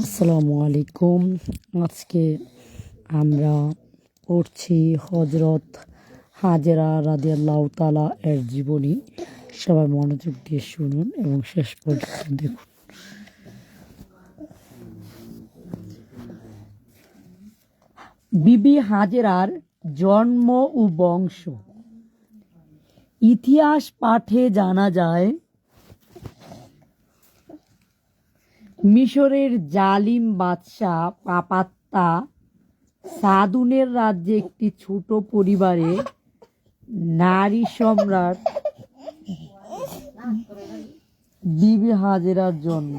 আসসালামু আলাইকুম। আজকে আমরা পড়ছি হজরত হাজেরা রাদিয়াল্লাহু তাআলা এর জীবনী। সবাই মনোযোগ দিয়ে শুনুন এবং শেষ পর্যন্ত দেখুন। বিবি হাজেরার জন্ম ও বংশ। ইতিহাস পাঠে জানা যায়, মিশরের জালিম বাদশাহ পাপাত্তা সাদুনের রাজ্যে একটি ছোট পরিবারে নারী সম্রাট বিবি হাজেরার জন্ম।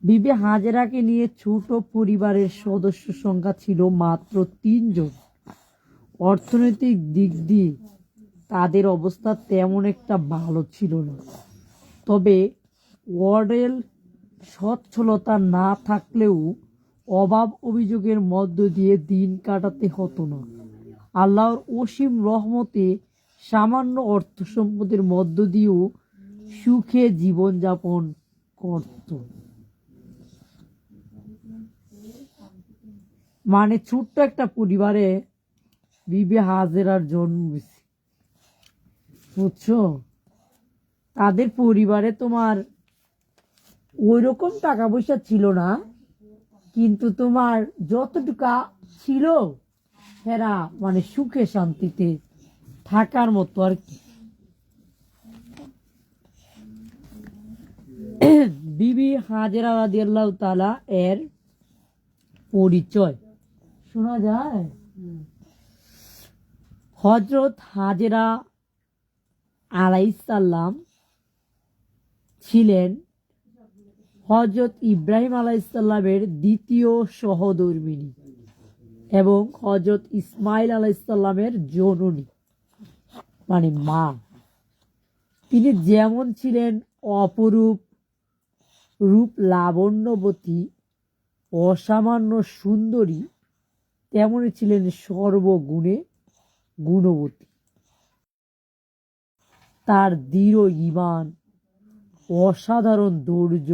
বিবি হাজেরাকে নিয়ে ছোট পরিবারের সদস্য সংখ্যা ছিল মাত্র 3 জন। অর্থনৈতিক দিক দিয়ে তাদের অবস্থা তেমন একটা ভালো ছিল না, তবে ওয়ার্ডের সচ্ছলতা না থাকলেও অভাব অভিযোগের মধ্য দিয়ে দিন কাটাতে হতো না। আল্লাহর অসীম রহমতে সামান্য অর্থ সম্পদের মধ্য দিয়েও সুখে জীবনযাপন করত। মানে ছোট্ট একটা পরিবারে বিবি হাজেরার জন্ম হয়েছে, বুঝছো? তাদের পরিবারে তোমার ওই রকম টাকা পয়সা ছিল না, কিন্তু তোমার যতটুকা ছিল এরা মানে সুখে শান্তিতে থাকার মতো আর কি। বিবি হাজেরা রাদিয়াল্লাহু তাআলা এর পরিচয় শোনা যায়। হযরত হাজেরা আলাইহিসসালাম ছিলেন হযরত ইব্রাহিম আলাইহিসসালামের দ্বিতীয় সহধর্মিণী এবং হযরত ইসমাইল আলাইহিসসালামের জননী, মানে মা। তিনি যেমন ছিলেন অপরূপ রূপ লাবণ্যবতী, অসামান্য সুন্দরী, তেমনি ছিলেন সর্বগুণে গুণবতী। তার দৃঢ় ঈমান, অসাধারণ ধৈর্য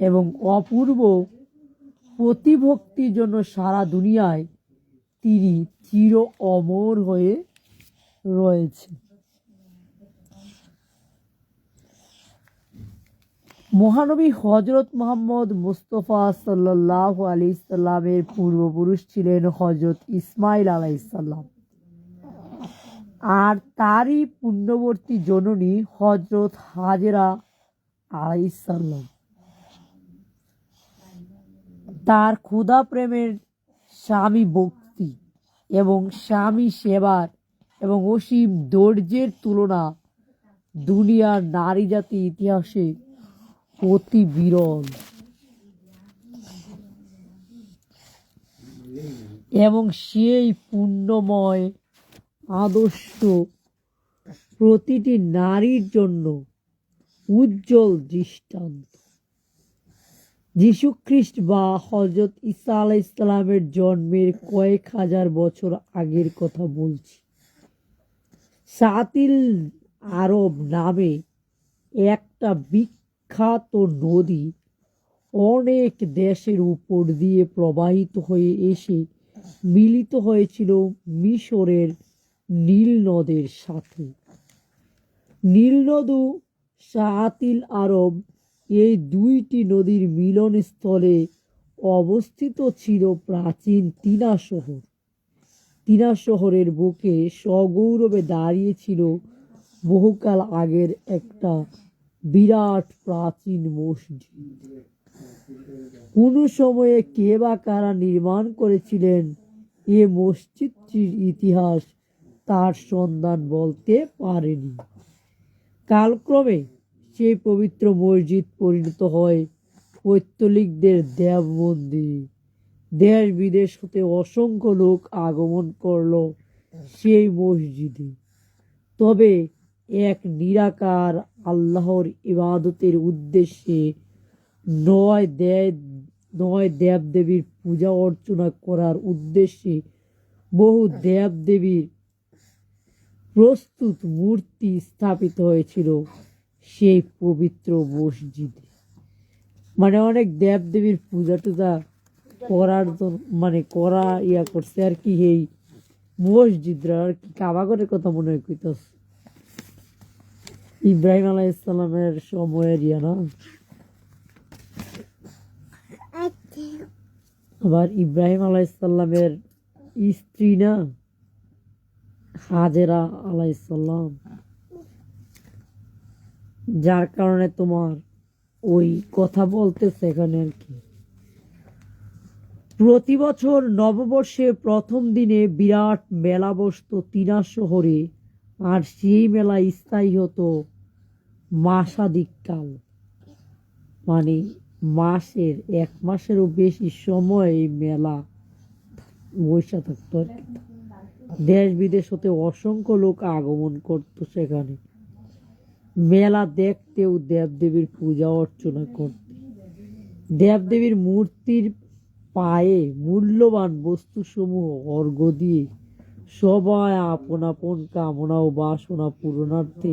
এবং অপূর্ব প্রতিভক্তির জন্য সারা দুনিয়ায় তিনি চির অমর হয়ে রয়েছেন। মহানবী হযরত মুহাম্মদ মুস্তাফা সাল্লাল্লাহু আলাইহি সাল্লামের পূর্বপুরুষ ছিলেন হযরত ইসমাইল আলাইহিস সালাম, আর তারই পুণ্যবর্তী জননী হযরত হাজেরা আলাইহিস সালাম। তার ক্ষুধা প্রেমের, স্বামী ভক্তি এবং স্বামী সেবার এবং অসীম ধৈর্যের তুলনা দুনিয়ার নারী জাতি ইতিহাসে অতি বিরল। এবং সেই পুণ্যময় আদর্শ প্রতিটি নারীর জন্য উজ্জ্বল দৃষ্টান্ত। যীশুখ্রিস্ট বা হযরত ঈসা আলাইহিস সালামের জন্মের কয়েক হাজার বছর আগের কথা বলছি। সাতিল আরব নামে একটা বিখ্যাত নদী অনেক দেশের উপর দিয়ে প্রবাহিত হয়ে এসে মিলিত হয়েছিল মিশরের নীল নদের সাথে। নীল নদ ও সাতিল আরব, এই দুইটি নদীর মিলনস্থলে অবস্থিত ছিল প্রাচীন তিনা শহর। তিনা শহরের বুকে সগৌরবে দাঁড়িয়েছিল বহুকাল আগের একটা বিরাট প্রাচীন মসজিদ। কোন সময়ে কে বা কারা নির্মাণ করেছিলেন এ মসজিদটির ইতিহাস তার সন্ধান বলতে পারেনি। কালক্রমে সেই পবিত্র মসজিদ পরিণত হয় পৌত্তলিকদের দেব মন্দির। দেশ বিদেশ হতে অসংখ্য লোক আগমন করল সেই মসজিদে, তবে এক নিরাকার আল্লাহর ইবাদতের উদ্দেশ্যে নয় দেবদেবীর পূজা অর্চনা করার উদ্দেশ্যে বহু দেবদেবীর প্রস্তুত মূর্তি স্থাপিত হয়েছিল সেই পবিত্র মসজিদে। মানে অনেক দেব দেবীর পূজা টুজা করার জন্য মানে করা করছে আর কি। এই মসজিদরা আর কি কাবাগরের কথা মনে হয় কইতাছ। ইব্রাহিম আলাইহিসসালামের সময়ের না। আবার ইব্রাহিম আলাইহিসসালামের স্ত্রী না হাজেরা আলাইহিসসালাম, যার কারণে তোমার ওই কথা বলতেছে এখানে আর কি। প্রতি বছর নববর্ষে প্রথম দিনে বিরাট মেলা বসতো তিনা শহরে, আর সেই মেলা স্থায়ী হতো মাসাধিক কাল। মানে মাসের 1 মাসেরও বেশি সময় এই মেলা বৈশা থাকতো আর কি। দেশ বিদেশ হতে অসংখ্য লোক আগমন করত সেখানে মেলা দেখতেও, দেবদেবীর পূজা অর্চনা করতে। দেবদেবীর মূর্তির পায়ে মূল্যবান বস্তুসমূহ অর্ঘ্য দিয়ে সবাই আপন আপন কামনা ও বাসনা পূরণার্থে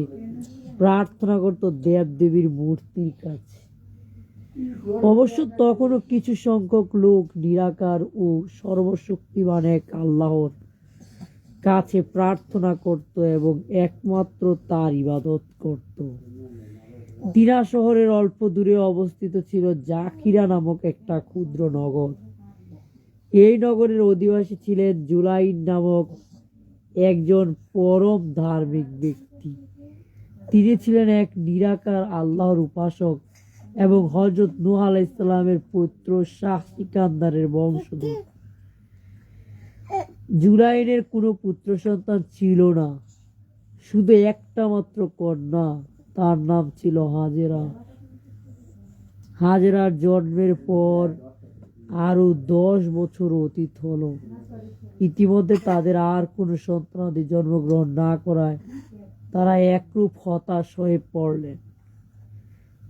প্রার্থনা করত দেবদেবীর মূর্তির কাছে। অবশ্য তখনও কিছু সংখ্যক লোক নিরাকার ও সর্বশক্তিমান এক আল্লাহর কাছে প্রার্থনা করত এবং একমাত্র তার ইবাদত করত। দিনা শহরের অল্প দূরে অবস্থিত ছিল জাকিরা নামক একটা ক্ষুদ্র নগর। এই নগরের অধিবাসী ছিলেন জুলাইন নামক একজন পরম ধার্মিক ব্যক্তি। তিনি ছিলেন এক নিরাকার আল্লাহর উপাসক এবং হযরত নূহ আলাইহিস সালামের পুত্র শাহ সিকান্দারের বংশধর। জুলাইনের কোনো পুত্র সন্তান ছিল না, শুধু একটা মাত্র কন্যা, তার নাম ছিল হাজেরা। হাজেরার জন্মের পর আরো 10 বছর অতীত হলো। ইতিমধ্যে তাদের আর কোনো সন্তানাদি জন্মগ্রহণ না করায় তারা একরূপ হতাশ হয়ে পড়লেন।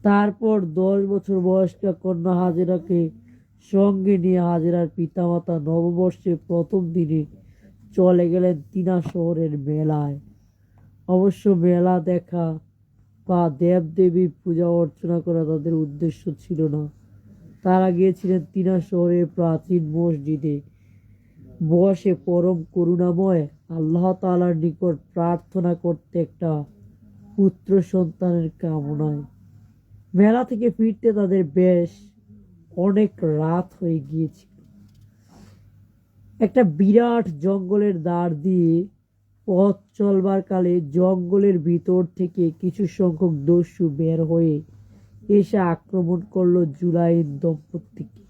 তারপর 10 বছর বয়স্কা কন্যা হাজেরাকে সঙ্গে নিয়ে হাজেরার পিতামাতা নববর্ষের প্রথম দিনে চলে গেলেন তিনা শহরের মেলায়। অবশ্য মেলা দেখা বা দেবদেবীর পূজা অর্চনা করা তাদের উদ্দেশ্য ছিল না। তারা গিয়েছিলেন তিনা শহরের প্রাচীন মসজিদে বসে পরম করুণাময় আল্লাহ তাআলার নিকট প্রার্থনা করতে, একটা পুত্র সন্তানের কামনায়। মেলা থেকে ফিরতে তাদের বেশ অনেক রাত হয়ে গিয়েছিল। একটা বিরাট জঙ্গলের ধার দিয়ে পথ চলবার কালে জঙ্গলের ভিতর থেকে কিছু সংখ্যক দস্যু বের হয়ে এসে আক্রমণ করলো জুলাইন দম্পতিকে।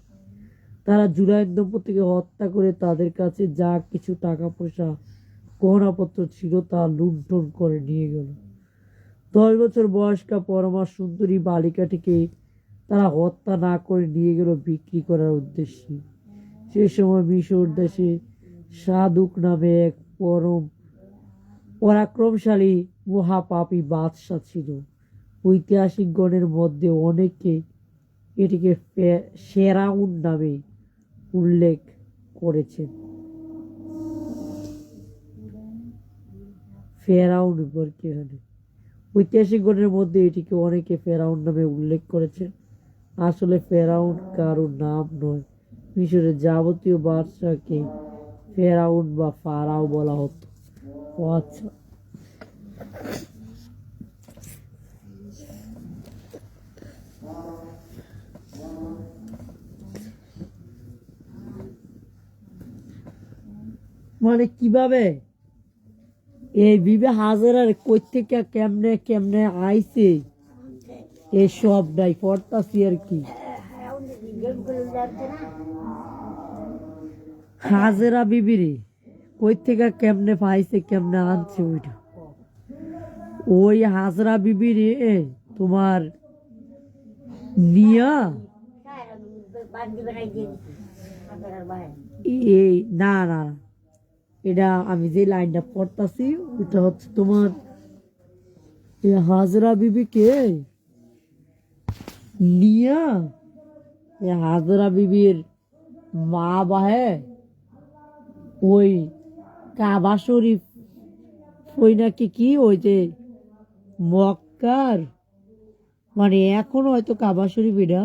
তারা জুলাইন দম্পতিকে হত্যা করে তাদের কাছে যা কিছু টাকা পয়সা গহনাপত্র ছিল তা লুণ্ঠন করে নিয়ে গেল। 10 বছর বয়স্কা পরমা সুন্দরী বালিকাটিকে তারা হত্যা না করে নিয়ে গেল বিক্রি করার উদ্দেশ্যে। সে সময় মিশর দেশে সাদুক নামে এক পরম পরাক্রমশালী মহাপাপী বাদশা ছিল। ঐতিহাসিকগণের মধ্যে অনেকে এটিকে ফেরাউন নামে উল্লেখ করেছেন। ফেরাউন ঐতিহাসিকগণের মধ্যে এটিকে অনেকে ফেরাউন নামে উল্লেখ করেছেন। আসলে ফেরাউন কারো নাম নয়, মিশরের যাবতীয় বাদশাকে ফেরাউন বা ফারাও বলা হতো। ও আচ্ছা, মানে কিভাবে এই বিবে হাজারার কই থেকে কেমনে কেমনে আইছে এই সবটাই পড়তাছি আর কি। হাজেরা বিবিরে কই থেকে কেমনে পাইছে, কেমনে আনছে ওইটা। ওই হাজরা বিবিরে তোমার নিয়া এই না না, এটা আমি যে লাইনটা পড়তাছি ওটা হচ্ছে তোমার হাজরা বিবিকে নিয়া হাজরা বিবির মা বাহে ওই কাবা শরীফ ওই নাকি কি ওই যে মক্কার মানে এখন হয়তো কাবা শরীফ এটা,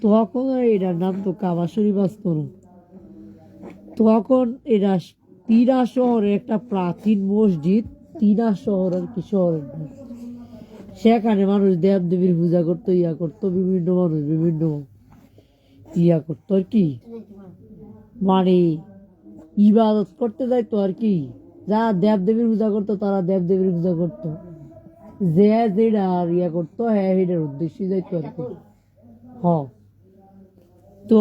তখন এটার নাম তো কাবা শরীফ আসতো না। তখন এটা তিনা শহরের একটা প্রাচীন মসজিদ, তিনা শহর আর কি শহরের নাম। সেখানে মানুষ দেব দেবীর পূজা করতো, ইয়া করতো, বিভিন্ন মানুষ বিভিন্ন ইয়া করতো আর কি, মানে ইবাদত করতে যাইতো আর কি। যারা দেব দেবীর পূজা করতো তারা দেব দেবীর পূজা করতো, যে যেটা আর ইয়া করতো হ্যাঁ এটার উদ্দেশ্যে যাইতো আর কি। হ তো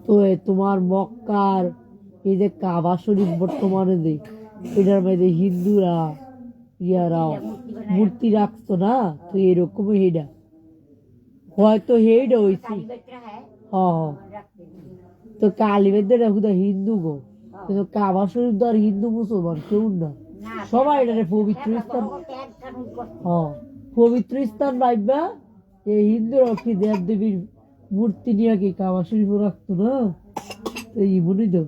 তো তোমার মক্কার এই যে কাবা শরীফ বর্তমানে যে এটার মধ্যে হিন্দুরা ইয়ারা মূর্তি রাখতো না, তো এরকম হেডা হয়তো হেডা হয়েছে। হ তো কালীবেদ্যা হুদা হিন্দু গো, কিন্তু কাবা শরীফ তো আর হিন্দু মুসলমান কেউ না, সবাই এটা পবিত্র স্থান। হ্যাঁ পবিত্র স্থান ভাববা, এই হিন্দুরা কি দেব দেবীর মূর্তি নিয়ে কি কাবা শরীফ রাখতো না, তো এই মনে তো।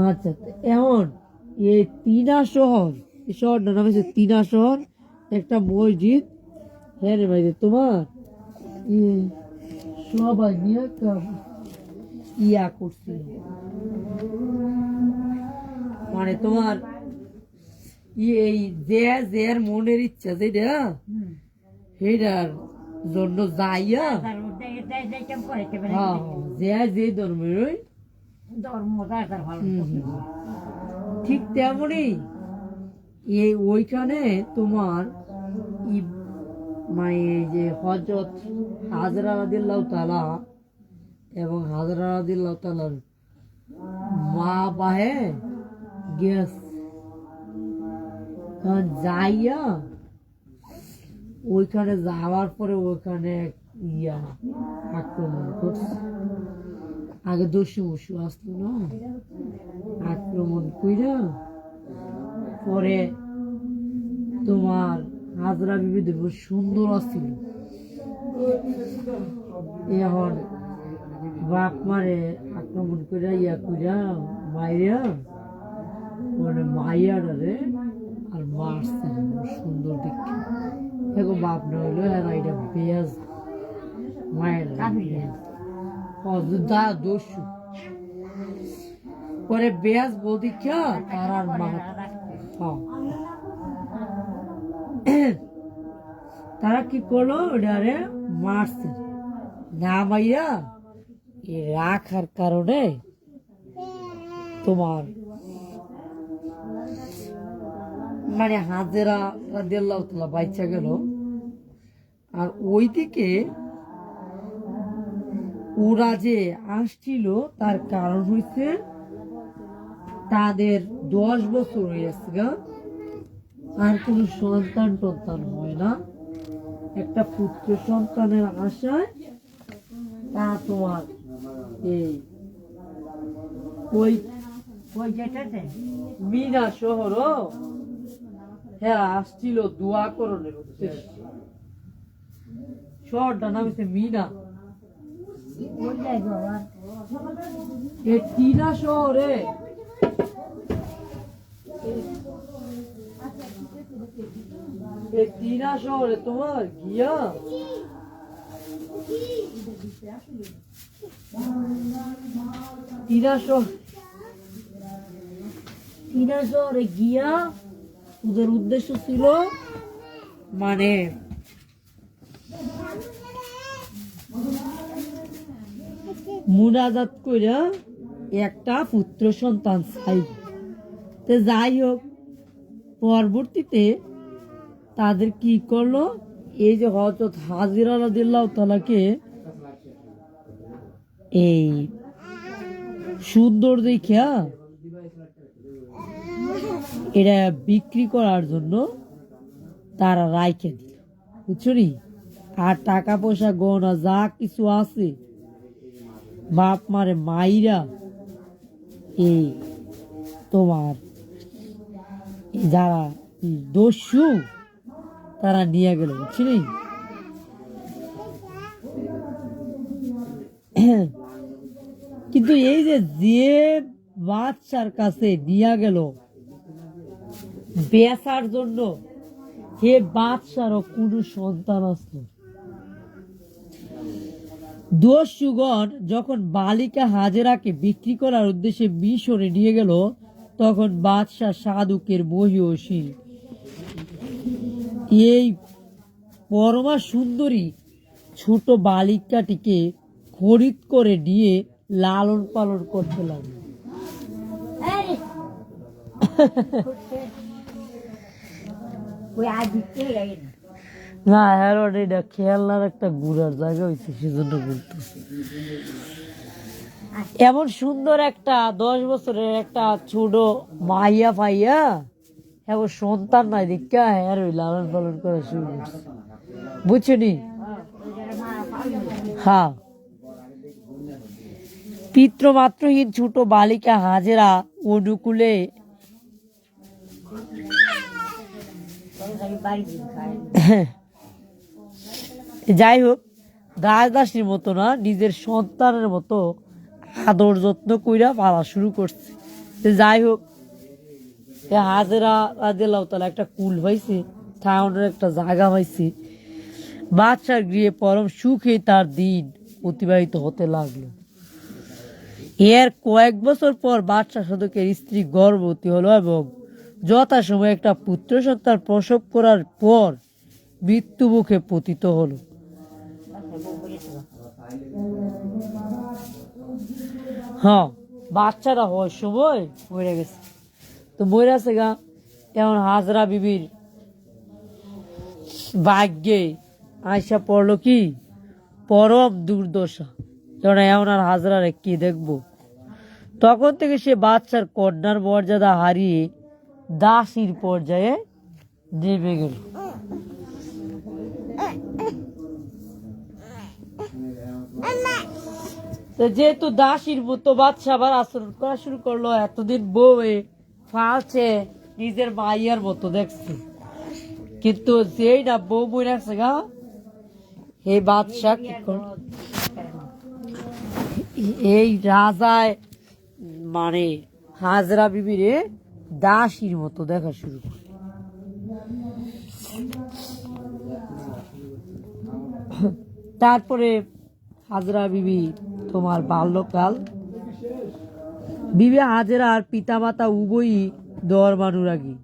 আচ্ছা এমন এই তিনা শহর, এই শহরটার নাম হচ্ছে তিনা শহর, একটা মসজিদ। হ্যাঁ রে ভাই তোমার সবাই নিয়ে ইয়া করছিল, মানে তোমার এই যে যার মনের ইচ্ছা যেটা সেটার জন্য যাইয়া যে যে ধর্মের ঠিক তেমনই এই ওইখানে তোমার মানে এই যে হযরত হাজরা রাদিয়াল্লাহু তাআলা এবং হাজরা রাদিয়াল্লাহু তাআলার মা বাহে গেছে যাইয়া, ওইখানে যাওয়ার পরে ওইখানে ইয়া আক্রমণ করছে। আগে দস্যু মস্যু আসলো না, আক্রমণ কইরা পরে তোমার হাজরা বিবি দেখবো সুন্দর আসছিল, এখন বাপ মারে আক্রমণ কইরা ইয়া কইরা মাইরা মানে মাইয়ারে আর মারছে সুন্দর দেখে। দেখো বাপ না হইলো এরা এটা পেঁয়াজ মায়ের দা দস্যু পরে বেয়াজ বদিক্ষা তার আর মা তারা কি করলো ওটারে মারছে না মাইয়া রাখার কারণে তোমার মানে হাজেরা রাদিয়াল্লাহু তাআলা বাইচা গেল। আর ওইদিকে ওরা যে আসছিল তার কারণ হইছে তাদের 10 বছর হয়ে গেছে গা, আর কোন সন্তান টন্তান হয় না, একটা পুত্র সন্তানের আশায় তা তোমার এই ওই ওই যেটাতে মিনা শহর হ্যাঁ আসছিল দোয়া করণের উদ্দেশ্যে। শহরটার নাম হচ্ছে মিনা। এই তিনা শহরে তোমার গিয়া তিনা শহরে গিয়া ওদের উদ্দেশ্য ছিল মানে মুনাজাত কইরা একটা পুত্র সন্তান চাই। তো যাই হোক পরবর্তীতে তাদের কি করলো, এই যে হযরত হাজরা রাদিয়াল্লাহু তাআলাকে এই সুন্দর দেখিয়া এটা বিক্রি করার জন্য তারা রাইখে দিল, বুঝছো নি। আর টাকা পয়সা গহনা যা কিছু আছে বাপ মারে মাইরা এই তোমার যারা দস্যু তারা নিয়ে গেল, বুঝছিলি। কিন্তু এই যে যে বাদশার কাছে নিয়ে গেল বেচার জন্য, সে বাদশারও কোনো সন্তান আসলো। দস্যুগণ যখন বালিকা হাজেরাকে বিক্রি করার উদ্দেশ্যে মিশরে নিয়ে গেল, তখন বাদশাহ সাদুকের মহিষী এই পরমা সুন্দরী ছোট বালিকাটিকে খরিদ করে নিয়ে লালন পালন করতে লাগলো। না, হ্যারোড এটা খেলনার একটা ঘুরার জায়গা হয়েছে, সেজন্য ঘুরতো। এমন সুন্দর একটা 10 বছরের একটা ছোট মাইয়া পাইয়া এখন সন্তান নাই দেখা হ্যার ওই লালন পালন করা শুরু করছে, বুঝছনি? হ্যাঁ, পিতৃমাতৃহীন ছোট বালিকা হাজেরা অনুকূলে যাই হোক, দাস দাসীর মতো না, নিজের সন্তানের মতো আদর যত্ন কইরা পালা শুরু করছে। যাই হোক, হাজেরা রাদিয়াল্লাহু তাআলা একটা কুল পাইছে, থাউনের একটা জায়গা পাইছে। বাদশার গৃহে পরম সুখে তার দিন অতিবাহিত হতে লাগলো। এর কয়েক বছর পর বাদশা সাধকের স্ত্রী গর্ভবতী হলো এবং যথাসময়ে একটা পুত্র সন্তান প্রসব করার পর মৃত্যু মুখে পতিত হলো। হ্যাঁ, বাচ্চারা হওয়ার সময় মরে গেছে, তো মরে আছে গা। এমন হাজরা বিবির ভাগ্যে আয়সা পড়লো কি পরম দুর্দশা, কারণ এমন আর হাজরারে কি দেখবো। তখন থেকে সে বাচ্চার কন্যার মর্যাদা হারিয়ে দাসীর পর্যায়ে নেমে গেল। যেহেতু দাসীর মতো বাচ্চা আবার আচরণ করা শুরু করলো, এতদিন বউ ফালছে নিজের মাইয়ার মতো দেখছে, কিন্তু যেই না বউ বই রাখছে গা, এই বাদশা কি করল, এই রাজায় মানে হাজরা বিবিরে দাসীর মতো দেখা শুরু করে। তারপরে হাজরা বিবি তোমার বাল্যকাল, বিবি হাজেরা আর পিতামাতা উভয়ই ধর্মানুরাগী,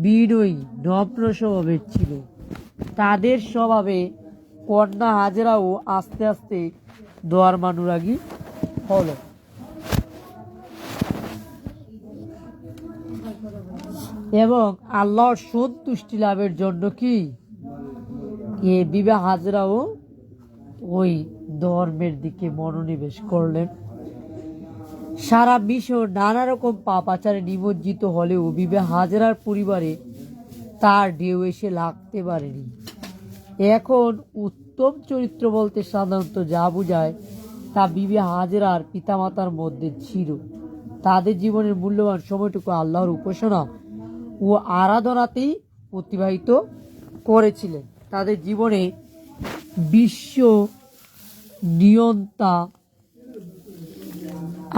বিনয়ী, নম্র স্বভাবের ছিল। তাদের স্বভাবে কন্যা হাজেরাও আস্তে আস্তে ধর্মানুরাগী হলো। এবং আল্লাহর সন্তুষ্টি লাভের জন্য কি এ বিবাহ হাজরাও ওই ধর্মের দিকে মনোনিবেশ করলেন। সারা মিশর নানা রকম পাপাচারে নিমজ্জিত হলেও বিবাহ হাজরার পরিবারে তার ঢেউ এসে লাগতে পারেনি। এখন উত্তম চরিত্র বলতে সাধারণত যা বোঝায় তা বিবি হাজেরার পিতামাতার মধ্যে ছিল। তাদের জীবনের মূল্যবান সময়টুকু আল্লাহর উপাসনা ও আরাধনাতেই অতিবাহিত করেছিলেন। তাদের জীবনে বিশ্ব নিয়ন্তা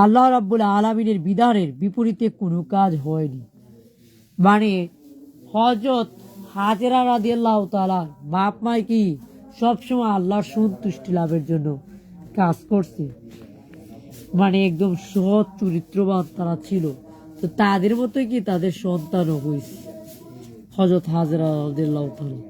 আল্লাহ রাব্বুল আলামিনের বিধানের বিপরীতে কোনো কাজ হয়নি। মানে হযরত হাজেরা রাদিয়াল্লাহু তাআলা বাপ মাই কি সবসময় আল্লাহর সন্তুষ্টি লাভের জন্য কাজ করছে, মানে একদম সৎ চরিত্রবান তারা ছিল। তো তাদের মতোই কি তাদের সন্তানও হয়েছে হযরত হাজেরা রাদিয়াল্লাহু তাআলা।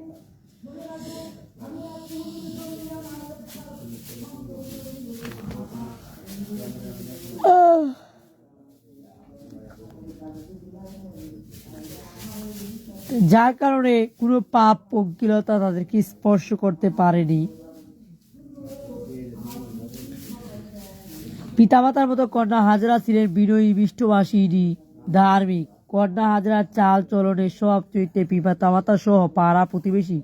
যার কারণে কোনো পাপ পঙ্কিলতা তাদেরকে স্পর্শ করতে পারেনি। পিতামাতার মতো কন্যা হাজরা ছিলেন বিনয়ী, মিষ্টভাষিণী, ধার্মিক। কন্যা হাজরার চাল চলনে সব চরিত্রে পিতামাতা সহ পাড়া প্রতিবেশী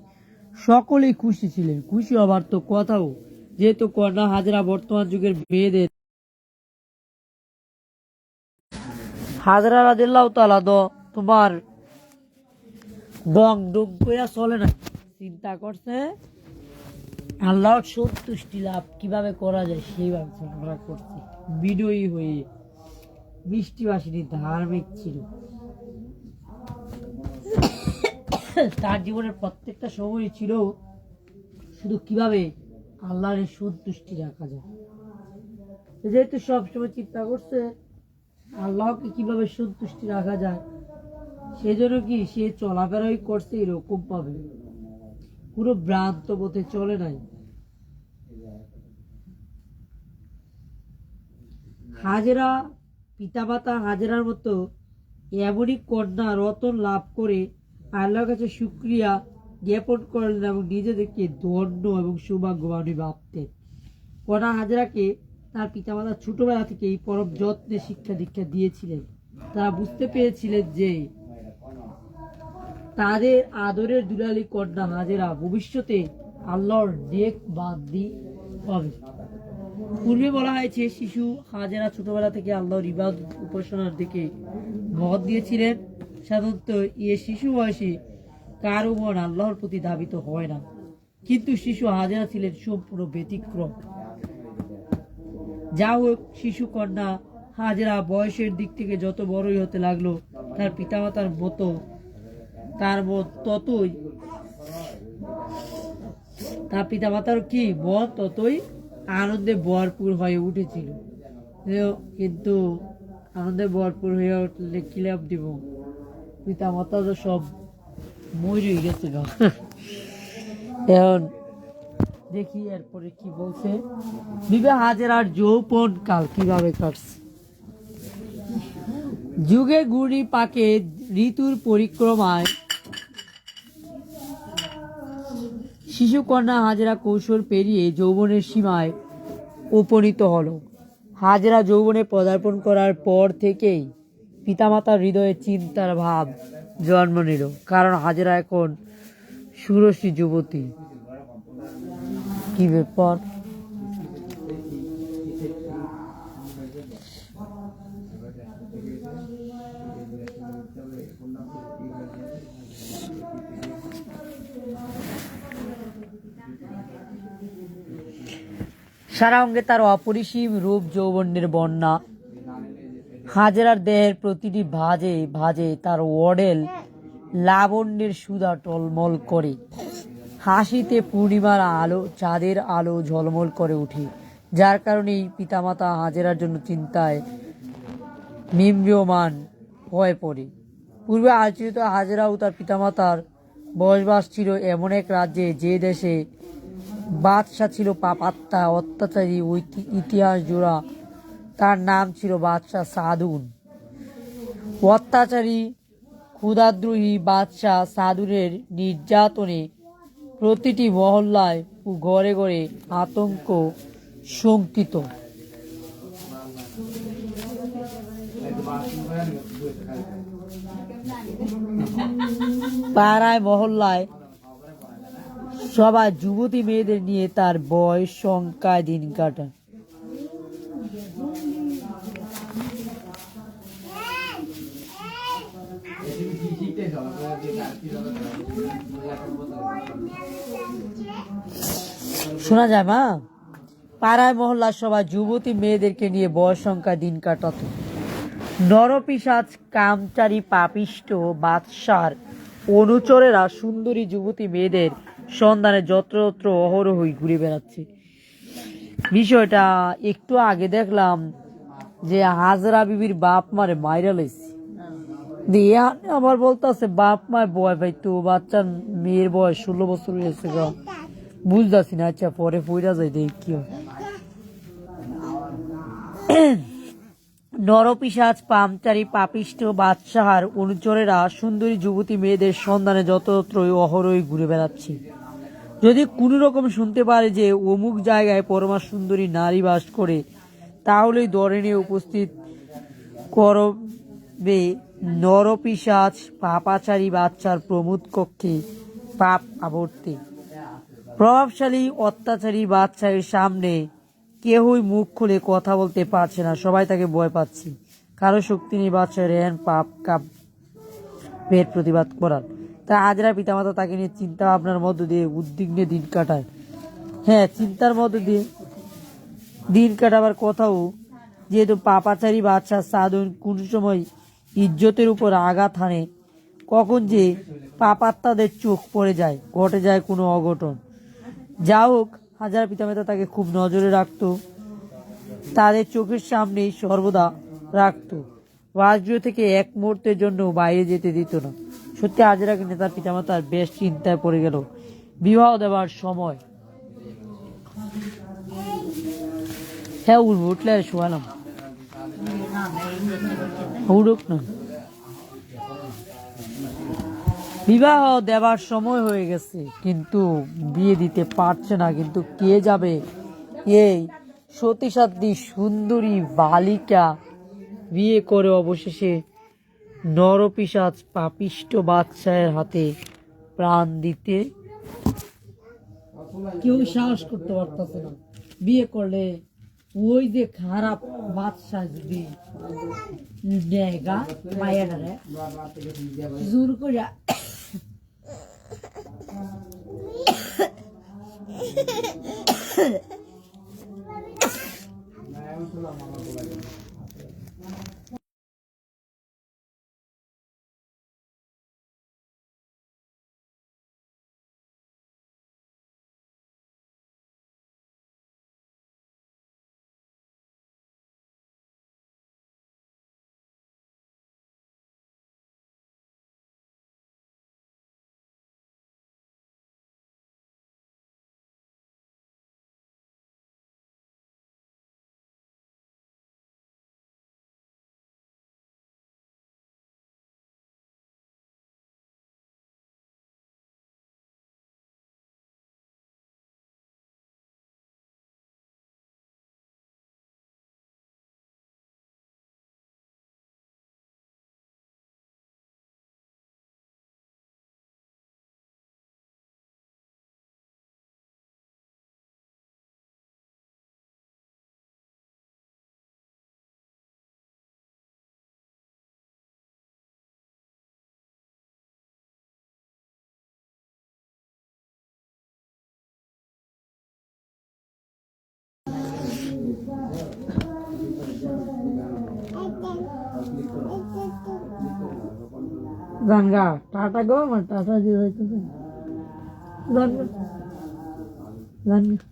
সকলেই খুশি ছিলেন। খুশি হবার তো কথাও, যেহেতু কন্যা হাজরা বর্তমান যুগের মেয়েদের হাজরা রাদিয়াল্লাহু তাআলা তোমার ডং ডং কইরা চলে না, চিন্তা করছে আল্লাহর সন্তুষ্টি লাভ কিভাবে করা যায় সেইভাবে আমরা করছি। বিনয়ী হয়ে মিষ্টি ভাষিনী ধার্মিক ছিল। তার জীবনের প্রত্যেকটা সময় ছিল শুধু কিভাবে আল্লাহর সন্তুষ্টি রাখা যায়। যেহেতু সবসময় চিন্তা করছে আল্লাহকে কিভাবে সন্তুষ্টি রাখা যায়, সেজন্য কি সে চলাফেরাই করছে এরকম পাবে, পুরো ভ্রান্ত পথে চলে নাই। হাজেরা পিতামাতা হাজেরার মতো এমনই কন্যা রতন লাভ করে আল্লাহর কাছে শুকরিয়া জ্ঞাপন করলেন এবং নিজেদেরকে ধন্য এবং সৌভাগ্যবানী ভাবতেন। কন্যা হাজেরাকে তার পিতামাতা ছোটবেলা থেকেই পরম যত্নে শিক্ষা দীক্ষা দিয়েছিলেন। তারা বুঝতে পেরেছিলেন যে তাদের আদরের দুলালী কন্যা হাজেরা ভবিষ্যতে আল্লাহর নেক বান্দি হবে। পূর্বে বলা হয়েছে শিশু হাজেরা ছোটবেলা থেকে আল্লাহর ইবাদত উপাসনার দিকে মত দিয়েছিলেন। সাধারণত শিশু বয়সে কারো মন আল্লাহর প্রতি ধাবিত হয় না, কিন্তু শিশু হাজেরা ছিলেন সম্পূর্ণ ব্যতিক্রম। যা হোক, শিশু কন্যা হাজেরা বয়সের দিক থেকে যত বড়ই হতে লাগলো, তার পিতামাতার মতো তার মত ততই তার পিতামাতার কি মন ততই আনন্দে ভরপুর হয়ে উঠেছিল। কিন্তু আনন্দে ভরপুর হয়ে উঠলে কি লাভ দিব, পিতামাতা তো সব মরে গেছিল। এখন দেখি এরপরে কি বলছে। বিবে হাজেরার যৌবন কাল কিভাবে কাটছে। যুগে ঘুড়ি পাকে ঋতুর পরিক্রমায় শিশু কন্যা হাজেরা কৌশল পেরিয়ে যৌবনের সীমায় উপনীত হলো। হাজেরা যৌবনে পদার্পণ করার পর থেকেই পিতামাতার হৃদয়ে চিন্তার ভাব জন্ম নিল, কারণ হাজেরা এখন ষোড়শী যুবতী। কি ব্যাপার? সারা অঙ্গে তার অপরিসীম রূপ যৌবনের বন্যা। হাজেরার দেহের প্রতিটি ভাঁজে ভাঁজে তার ওয়াডেল লাবণ্যের সুধা টলমল করে। হাসিতে পূর্ণিমার আলো, চাঁদের আলো ঝলমল করে ওঠে, যার কারণেই পিতামাতা হাজেরার জন্য চিন্তায় মিম্রিয়মান হয়ে পড়ে। পূর্বে আলোচিত হাজেরা ও তার পিতামাতার বসবাস ছিল এমন এক রাজ্যে, যে দেশে বাদশাহ ছিল পাপাত্তা, অত্যাচারী ও ইতিহাস জোড়া। তার নাম ছিল বাদশাহ সাদুন। অত্যাচারী ক্ষুধাদ্রোহী বাদশাহ সাদুনের নির্যাতনে প্রতিটি মহল্লায় ও ঘরে ঘরে আতঙ্ক শঙ্কিত। পাড়ায় মহল্লায় সবাই যুবতী মেয়েদের নিয়ে তার বয়স সংখ্যায় দিন কাটায়। শোনা যায় মা? পাড়ায় মহল্লার সবাই যুবতী মেয়েদেরকে নিয়ে বয়স সংখ্যায় দিন কাটাত। নরপিশাচ কামচারী পাপিষ্ট বাদশার অনুচরেরা সুন্দরী যুবতী মেয়েদের সন্ধানে যত্রতত্র অহরহই ঘুরে বেড়াচ্ছে। বিষয়টা একটু আগে দেখলাম যে হাজরা বিবির বাপ মারে মাইরা লাইছে দিয়ে আবার বলতেছে বাপ মায় বয় ভাই, তো বাচ্চার মেয়ের বয়স 16 বছর হয়েছে গা, বুঝতেছি না। আচ্ছা পরে পইরা যাই দেখ কি হয়। নরপিশাচ পামচারী পাপিষ্ট বাদশাহার অনুচরেরা সুন্দরী যুবতী মেয়েদের সন্ধানে যতত্রই অহরই ঘুরে বেড়াচ্ছে। যদি কোনো রকম শুনতে পারে যে অমুক জায়গায় পরমা সুন্দরী নারী বাস করে, তাহলেই ধরে নিয়ে উপস্থিত করবে নরপিশাচ পাপাচারী বাচ্চার প্রমোদ কক্ষে পাপ আবর্তে। প্রভাবশালী অত্যাচারী বাচ্চার সামনে কেউই মুখ খুলে কথা বলতে পারছে না, সবাই তাকে ভয় পাচ্ছে। কারো শক্তি নেই বাচ্চার রেহান পাপ কাপের প্রতিবাদ করার। তাই হাজেরা পিতামাতা তাকে নিয়ে চিন্তা ভাবনার মধ্য দিয়ে উদ্বিগ্নে দিন কাটায়। হ্যাঁ, চিন্তার মধ্য দিয়ে দিন কাটাবার কথাও যেহেতু পাপাচারী বাদশাহ সাদুন কোন সময় ইজ্জতের উপর আঘাত হানে, কখন যে পাপাত্মাদের চোখ পড়ে যায়, ঘটে যায় কোনো অঘটন। যা হোক, হাজারা পিতামাতা তাকে খুব নজরে রাখতো, তাদের চোখের সামনেই সর্বদা রাখতো, রাজগৃহ থেকে এক মুহূর্তের জন্য বাইরে যেতে দিত না। সত্যি হাজেরা কিনে তার পিতামাতার বেশ চিন্তায় পড়ে গেল। বিবাহ দেওয়ার সময়, হ্যাঁ উঠলে শোয়ালাম, উঠুক না। বিবাহ দেওয়ার সময় হয়ে গেছে, কিন্তু বিয়ে দিতে পারছে না। কিন্তু কে যাবে এই সতীসাধ্বী সুন্দরী বালিকা বিয়ে করে অবশেষে নরপিশাচ পাপিষ্ট বাদশাহের হাতে প্রাণ দিতে? কেউ সাহস করতে পারতেছে না। বিয়ে করলে ওই যে খারাপ বাদশাহ যদি নেগা মায়াডারে জোর করে গানগা টাটা গো, আমার টাটা দিয়ে হইতেছে গানগা গানগা।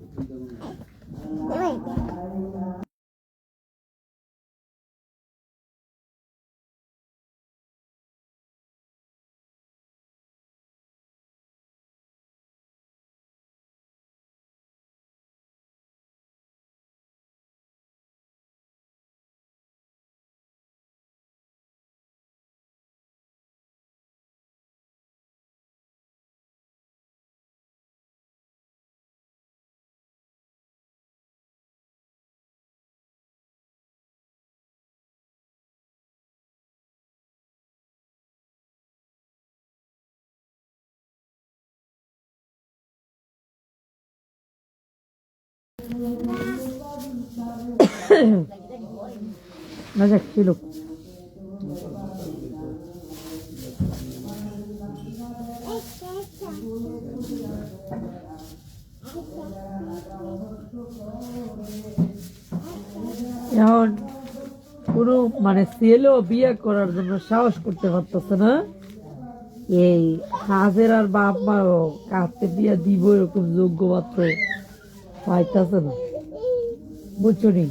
না যাক ছিল এখন কোনো মানে ছেলেও বিয়ে করার জন্য সাহস করতে পারতেছে না। এই হাজেরার বাপ মাও কাছে বিয়ে দিব এরকম যোগ্য পাত্র পাইতেছে না, বুঝছো নি?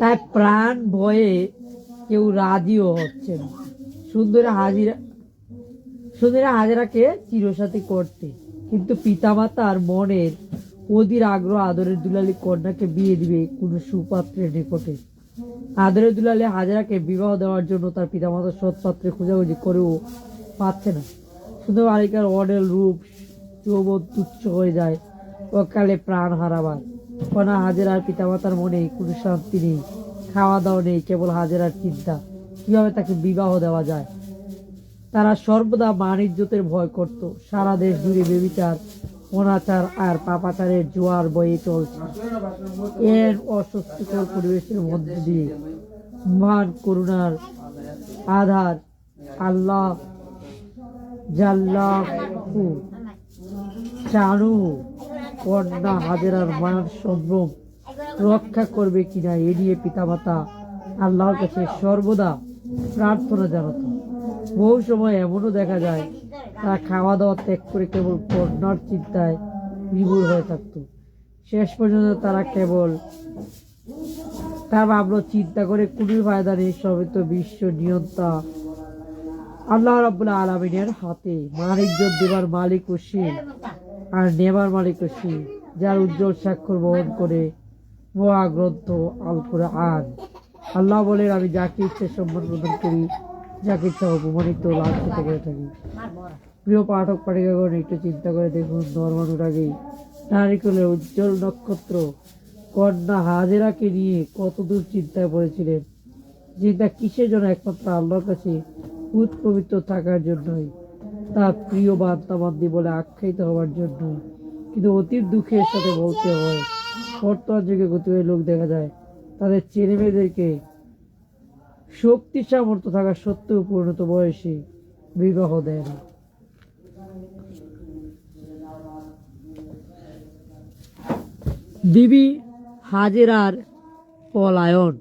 তাই প্রাণ ভয়ে কেউ রাজিও হচ্ছে না সুন্দরী হাজেরাকে চিরসাথী করতে। কিন্তু পিতামাতার মনের অধীর আগ্রহ আদরের দুলালী কন্যাকে বিয়ে দিবে কোনো সুপাত্রের নিকটে। আদরের দুলালী হাজেরাকে বিবাহ দেওয়ার জন্য তার পিতামাতার সৎপাত্রে খোঁজাখুঁজি করেও পাচ্ছে না। সুন্দর বালিকার অডেল রূপ যৌবন তুচ্ছ হয়ে যায় অকালে প্রাণ হারাবার। কন্যা হাজেরার পিতামাতার মনে কোনো শান্তি নেই, খাওয়া দাওয়া নেই, কেবল হাজেরার চিন্তা কিভাবে তাকে বিবাহ দেওয়া যায়। তারা সর্বদা মান ইজ্জতের ভয় করত। সারা দেশ জুড়ে বেবিচার, অনাচার আর পাপাচারের জোয়ার বয়ে চলছে। এর অস্বস্তিকর পরিবেশের মধ্যে দিয়ে মহান করুণার আধার আল্লাহ জাল্লাহু শানুহু কন্যা হাজেরার মান সম্ভ্রম রক্ষা করবে কিনা এ নিয়ে পিতামাতা আল্লাহর কাছে সর্বদা প্রার্থনা জানাতো। বহু সময় এমনও দেখা যায় তারা খাওয়া দাওয়া ত্যাগ করে কেবল কন্যার চিন্তায় বিভোর হয়ে থাকতো। শেষ পর্যন্ত তারা ভাবলো চিন্তা করে কোনো ফায়দা নেই, সবে তো বিশ্ব নিয়ন্ত্রণ আল্লাহ রাব্বুল আলামিনের হাতে। মানিজ্য দেবার মালিক ও সে, আর নেবার মালিক ও সে, যার উজ্জ্বল স্বাক্ষর বহন করে মহাগ্রন্থ আল কুরআন। আল্লাহ বলেন, আমি যাকে ইচ্ছে সম্মান প্রদান করি, যাকে ইচ্ছা অপমানিত লাঞ্ছিত করে থাকি। প্রিয় পাঠক পাঠিকাগণ, একটু চিন্তা করে দেখুন, ধর্মানুর আগেই নারিকেলের উজ্জ্বল নক্ষত্র কন্যা হাজেরাকে নিয়ে কতদূর চিন্তায় পড়েছিলেন। চিন্তা কিসের জন্য? একমাত্র আল্লাহর কাছে পবিত্র থাকার জন্যই, তার প্রিয় বান্দাবান্দি বলে আখ্যায়িত হওয়ার জন্যই। কিন্তু অতীত দুঃখের সাথে বলতে হয়, বর্তমান যুগে কতিপয় লোক দেখা যায় তাদের ছেলে মেয়েদেরকে শক্তি সামর্থ্য থাকা সত্ত্বেও পরিণত বয়সে বিবাহ দেয় না। বিবি হাজেরার পলায়ন।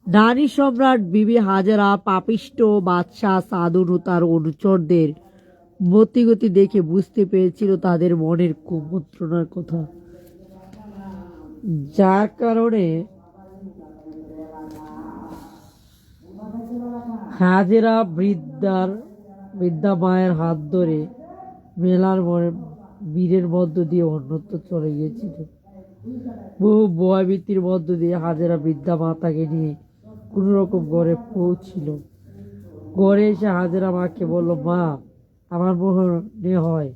নারী সম্রাট বিবি হাজেরা পাপিষ্ঠ বাদশাহ সাদুন ও তার অনুচরদের মতিগতি দেখে বুঝতে পেরেছিল তাদের মনের কুমন্ত্রণার কথা, যার কারণে হাজেরা বৃদ্ধা মায়ের হাত ধরে মেলার বীরের মধ্য দিয়ে অন্যত্র চলে গিয়েছিল। বহু ভয়ভীতির মধ্য দিয়ে হাজেরা বৃদ্ধা মাতাকে নিয়ে কোন রকম ঘরে পৌঁছিল। ঘরে এসে হাজেরা মাকে বলল, মা, আমার মনে হয়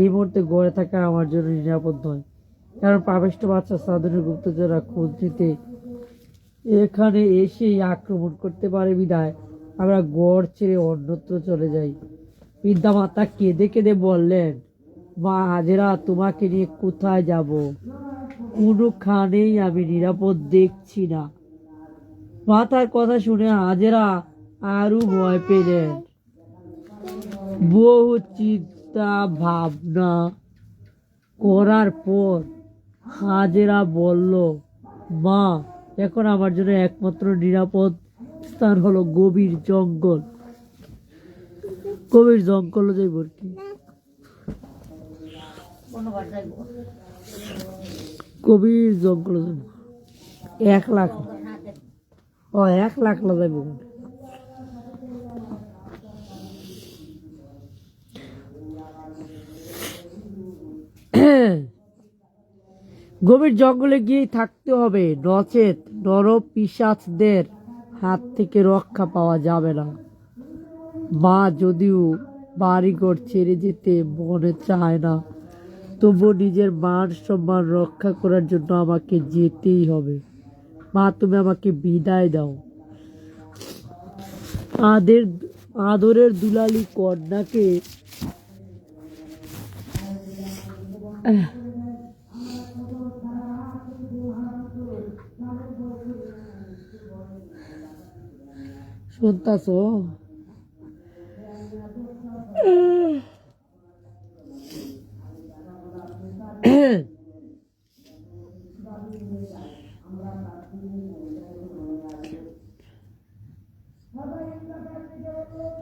এই মুহূর্তে ঘরে থাকা আমার জন্য নিরাপদ নয়, কারণ পাপিষ্ঠ বাদশা সাধনের গুপ্তচররা খোঁজ নিতে এখানে এসেই আক্রমণ করতে পারে, বিদায় আমরা গড় ছেড়ে অন্যত্র চলে যাই। বৃদ্ধা মাতা কেঁদে কেঁদে বললেন, মা হাজেরা, তোমাকে নিয়ে কোথায় যাব? কোনোখানেই আমি নিরাপদ দেখছি না। মাতার কথা শুনে হাজেরা আরো ভয় পেলেন। বহু চিন্তা ভাবনা করার পর হাজেরা বলল, মা, এখন আমার জন্য একমাত্র নিরাপদ স্থান হলো গভীর জঙ্গল। গভীর জঙ্গল যাইব কি? গভীর জঙ্গল যাইব 1,00,000। 1,00,000 যাইব। গভীর জঙ্গলে গিয়ে থাকতে হবে, নচেত নর পিশাচদের হাত থেকে রক্ষা পাওয়া যাবে না। মা যদিও বাড়িঘর ছেড়ে যেতে মনে চায় না, তবু নিজের মান সম্মান রক্ষা করার জন্য আমাকে যেতেই হবে। মা, তুমি আমাকে বিদায় দাও। আদরের দুলালি কন্যাকে শুনতাছ?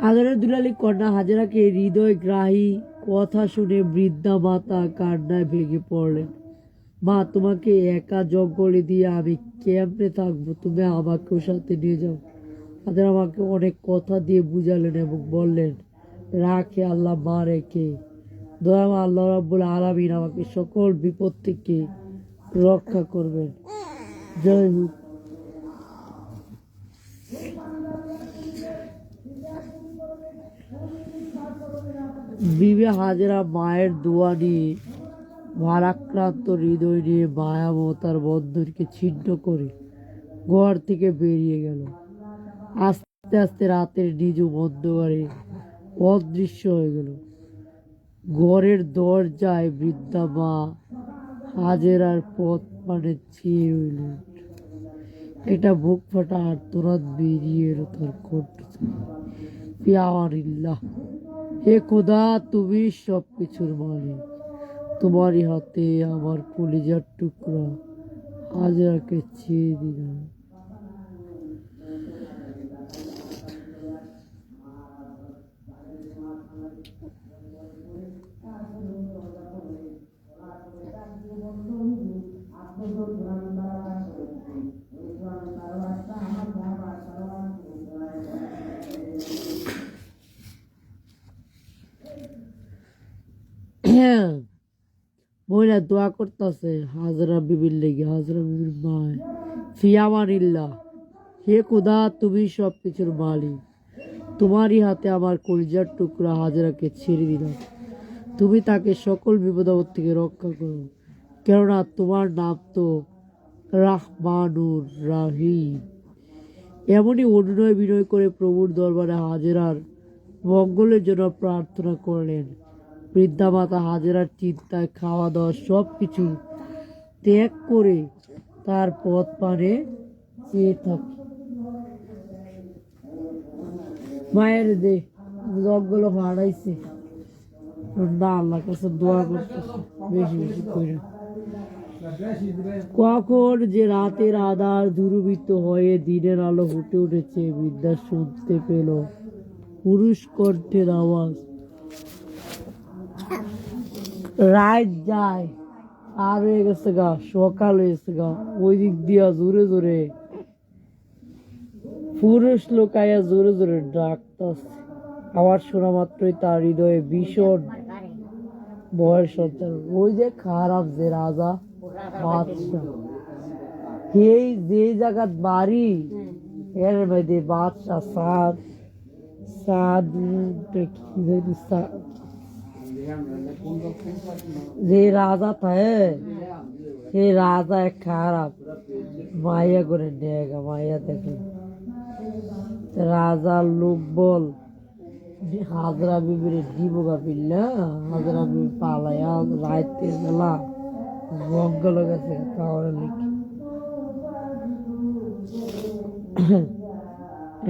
আদরের দুলালি কন্যা হাজেরাকে হৃদয়গ্রাহী কথা শুনে বৃদ্ধা মাতা কান্নায় ভেঙে পড়লেন। মা, তোমাকে একা জঙ্গলে দিয়ে আমি কেমনে থাকবো? তুমি আমাকেও সাথে নিয়ে যাও। তাদের আমাকে অনেক কথা দিয়ে বুঝালেন এবং বললেন, রাখে আল্লাহ মা রেখে, দয়ামা আল্লাহ রাব্বুল আলামিন আমাকে সকল বিপদ থেকে রক্ষা করবেন। জয় হোক। বিবি হাজেরা মায়ের দোয়া নিয়ে ভারাক্রান্ত হৃদয় নিয়ে মায়া মমতার বন্ধনকে ছিন্ন করে ঘর থেকে বেরিয়ে গেল। আস্তে আস্তে রাতের নিঝুম অন্ধকারে অদৃশ্য হয়ে গেল। ঘরের দরজায় বৃদ্ধা মা হাজেরার পথ মানে চেয়ে রইলেন। এটা বুক ফাটা আর্তনাদ বেরিয়ে এলো তার কণ্ঠ থেকে। পিয়ারিল্লাহ, হে খোদা, তুমি সবকিছুর মালিক, তোমারই হাতে আমার কলিজার টুকরা হাজরাকে ছেড়ে দিলাম। মহিলা দোয়া করতেছে হাজরা বিবির লেগে, হাজরা বিবির মায়। ফিয়ামানিল্লাহ, হে খুদা তুমি সব কিছুর মালিক, তোমারই হাতে আমার কলিজার টুকরা হাজরাকে ছেড়ে দিলাম। তুমি তাকে সকল বিপদাপদ থেকে রক্ষা করো, কেননা তোমার নাম তো রাহমানুর রাহিম। এমনই অনুনয় বিনয় করে প্রভুর দরবারে হাজেরার মঙ্গলের জন্য প্রার্থনা করলেন। বৃদ্ধা মাতা হাজেরার চিন্তায় খাওয়া দাওয়া সব কিছু ত্যাগ করে তার পথ পানে চেয়ে থাকে। মায়ের দে জগগুলো হারাইছে না, আল্লাহ কাছে দোয়া করতেছে বেশি বেশি করে। কখন যে রাতের আধার দূরবীত হয়ে দিনের আলো ফুটে উঠেছে, বৃদ্ধা শুনতে পেল পুরুষ কণ্ঠের আওয়াজ। রাত যায় আর হয়ে গেছে গা, সকাল হয়েছে গা। ওই দিক দিয়া জোরে জোরে পুরুষ লোকাইয়া জোরে জোরে ডাকতেছে। আওয়াজ শোনা মাত্রই তার হৃদয়ে ভীষণ ভয়ের সঞ্চার। ওই যে খারাপ যে রাজা বাদশাহ, এই যে জায়গার বাড়ি এর মধ্যে বাদশাহ সাদ সাদ যে রাজা থাকে, সে রাজা এক খারাপ মাইয়া করে নেগা। মাইয়া দেখে রাজার লোক বল হাজরা বিবির দিবগা পিল্লা, হাজরা বিবি পালাইয়া রাইতে বেলা মঙ্গল গেছে খাওয়ার লিখে।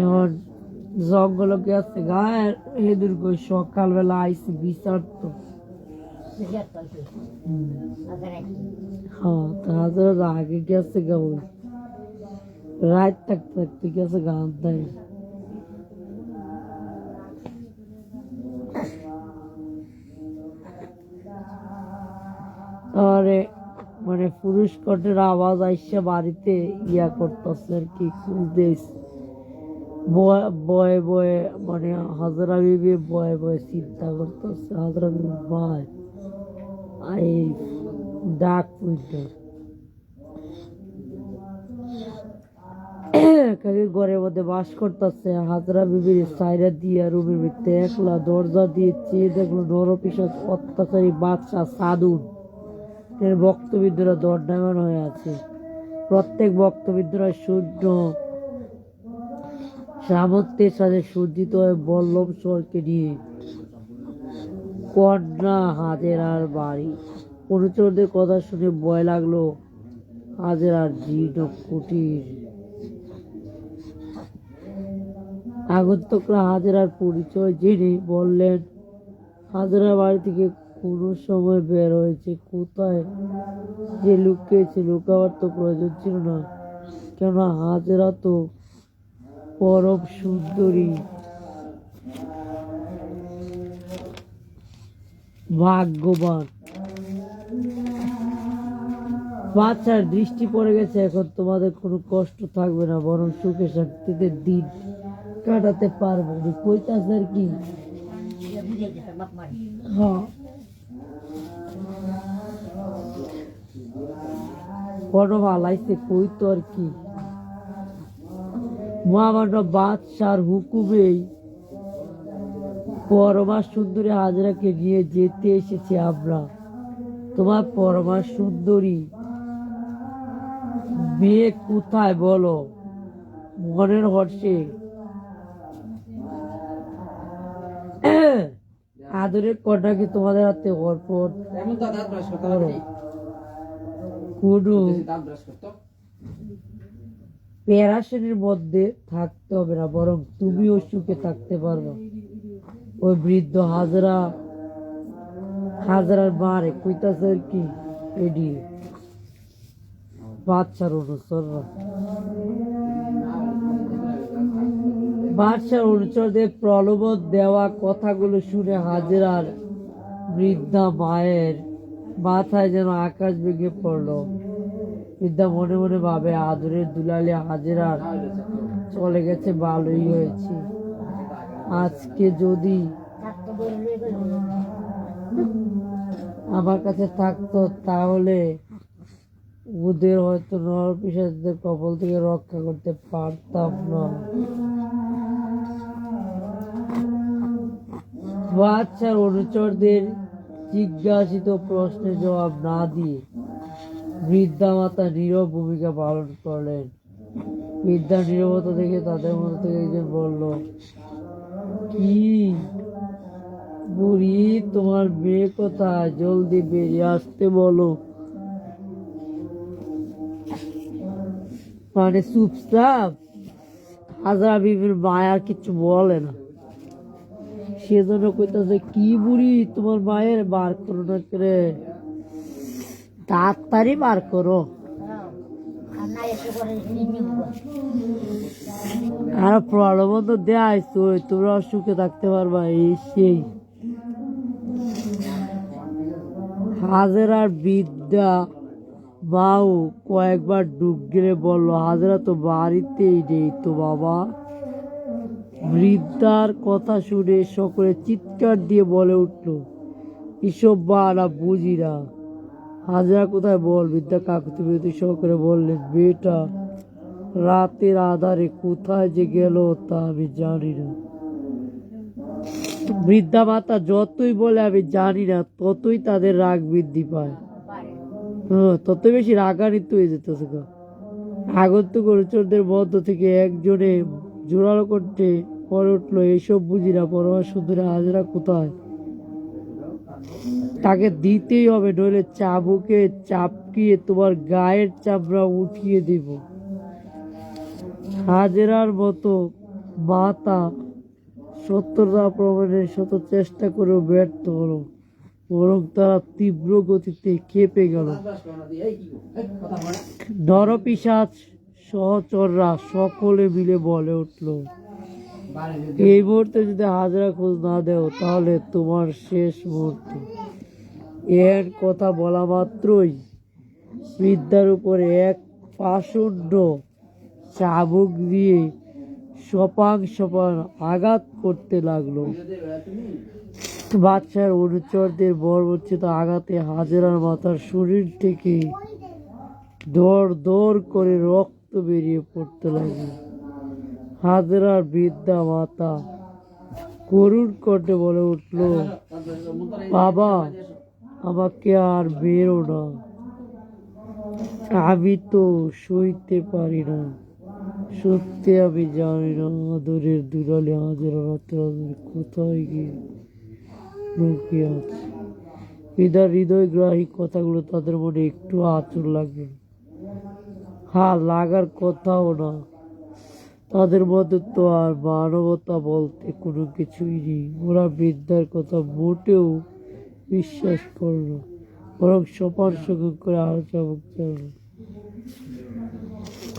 এখন জঙ্গল গেছে গায়ের হেদুর কই সকালবেলা আইসি বিচার তো। হ্যাঁ, হাজরা আগে গেছে গা, ওই রাত থাকতে থাকতে গেছে গান দেয়। আরে মানে পুরুষ কণ্ঠের আওয়াজ আইসা বাড়িতে ইয়া করতেছে আর কি, খুঁজতেছে বয়ে বয়ে। মানে হাজরা বিবি বয়ে বয়ে চিন্তা করতেছে, হাজরা বিবি ভাই এই ডাক পুইটা ঘরের মধ্যে বাস করতেছে। হাজরা বিবির সাইরা দিয়া রুমের ভিতরে একলা দরজা দিয়ে চেয়ে দেখলো নরপিশাচ অত্যাচারী বাদশাহ সাদুন এর বক্তবিন্দুরা দণ্ডায়মান হয়ে আছে। প্রত্যেক বক্তবিন্দুরা শূন্য সামর্থ্যের সাথে সজ্জিত হয়ে বল্লভ স্বরকে নিয়ে কন্যা হাজেরার বাড়ি। অনুচরদের কথা শুনে ভয় লাগলো হাজেরার জীর্ণ কুটির। আগন্তকরা হাজেরার পরিচয় জেনে বললেন, হাজেরার বাড়ি থেকে কোনো সময় বের হয়েছে, কোথায় যে লুকিয়েছে লুকাবার তো প্রয়োজন ছিল না, কেননা হাজেরা তো পরম সুন্দরী। ভাগ্যবান বাচ্চার দৃষ্টি পড়ে গেছে, এখন তোমাদের কোনো কষ্ট থাকবে না, বরং সুখে শান্তিতে দিন কাটাতে পারবো। কইতাছে আর কি, হ্যাঁ বড় ভালাইছে কই তো আর কি। মহামান্য বাদশার হুকুমেই পরমা সুন্দরী হাজরাকে নিয়ে যেতে এসেছি আমরা। তোমার পরমা সুন্দরী মেয়ে কোথায় বলো? মনের হর্ষে আদরের কন্যাকে তোমাদের হাতে অর্পণ করো। কোনো প্যারাশনের মধ্যে থাকতে হবে না, বরং তুমিও সুখে থাকতে পারবে। ওই বৃদ্ধ হাজরার মারে কইতাছে আর কি, এডি বাদশার অনুচররা বাদশার অনুচরদের প্রলোভন দেওয়া কথাগুলো শুনে হাজেরার বৃদ্ধা মায়ের মাথায় যেন আকাশ ভেঙে পড়লো। বৃদ্ধা মনে মনে ভাবে, আদরের দুলালি হাজেরার চলে গেছে, ভালোই হয়েছে। আজকে যদি আমার কাছে থাকতো তাহলে ওদের হয়তো নরপিশাচদের কবল থেকে রক্ষা করতে পারতাম না। বাদশার অনুচরদের জিজ্ঞাসিত প্রশ্নের জবাব না দিয়ে বৃদ্ধা মাতা নীরব ভূমিকা পালন করলেন। বৃদ্ধা নীরবতা দেখে তাদের মধ্যে থেকে একজন বলল, কি বুড়ি, তোমার মেয়ে কোথায়? জলদি বেরিয়ে আসতে বলো। মানে চুপচাপ। হাজরা বিবির মায়ের কিছু বলে না, সেজন্য কইতাছে, কি বুড়ি, তোমার মায়ের বার করো না করে, তাড়াতাড়ি বার করো। আর প্রলোভন তো দেয়, তোমরা সুখে থাকতে পারবা, এই সেই। হাজেরার বিদ্যা মাও কয়েকবার ডুব গেলে বলল, হাজেরা তো বাড়িতেই নেই তো বাবা। বৃদ্ধার কথা শুনে সকলে চিৎকার দিয়ে বলে উঠল, এসব বাড়া বুঝি না, হাজেরা কোথায় বল। বৃদ্ধা কাকুতি মিনতি সকলে বললেন, মেয়েটা রাতের আধারে কোথায় যে গেল তা আমি জানি না। বৃদ্ধা মাতা যতই বলে আমি জানি না, ততই তাদের রাগ বৃদ্ধি পায়। তত বেশি রাগান্বিত হয়ে যেতেছে। আগন্তুক অনুচরদের মধ্য থেকে একজনে জোরালো করতে পরে উঠলো, এইসব বুঝি না, পরমা সুন্দরী হাজেরা কোথায়? তাকে দিতেই হবে, নইলে চাবুকে চাপকিয়ে তোমার গায়ের চামড়া উঠিয়ে দিব। হাজেরার মতো মাতা সত্যতা প্রমাণের শত চেষ্টা করেও ব্যর্থ হলো, বরং তারা তীব্র গতিতে খেপে গেল। নরপিশাচ সহচররা সকলে মিলে বলে উঠল, এই মুহূর্তে যদি হাজেরা খোঁজ না দেও তাহলে তোমার শেষ মুহূর্ত। এর কথা বলা মাত্রই বৃদ্ধার উপরে এক পাষণ্ড চাবুক দিয়ে সপাং সপাং আঘাত করতে লাগলো। বাদশার অনুচরদের বর্বরচিত আঘাতে হাজেরার মাথার শরীর থেকে দৌড় দৌড় করে রক্ত বেরিয়ে পড়তে লাগলো। হাজেরার বৃদ্ধা মাতা করুণ কণ্ঠে বলে উঠল, বাবা, আমাকে আর মেরো না, আমি তো সইতে পারি না। সত্যি আমি জানি না আদরের দুলালি হাজেরা রাতে কোথায় গিয়ে লুকিয়ে আছে। হৃদয় হৃদয়গ্রাহী কথাগুলো তাদের মনে একটু আঁচড় লাগবে, লাগার কথাও না। তাদের মধ্যে তো আর মানবতা বলতে কোনো কিছুই নেই। ওরা বৃদ্ধার কথা মোটেও বিশ্বাস করল না, বরং সপান সঙ্গে করে আরো চাবুক চাল।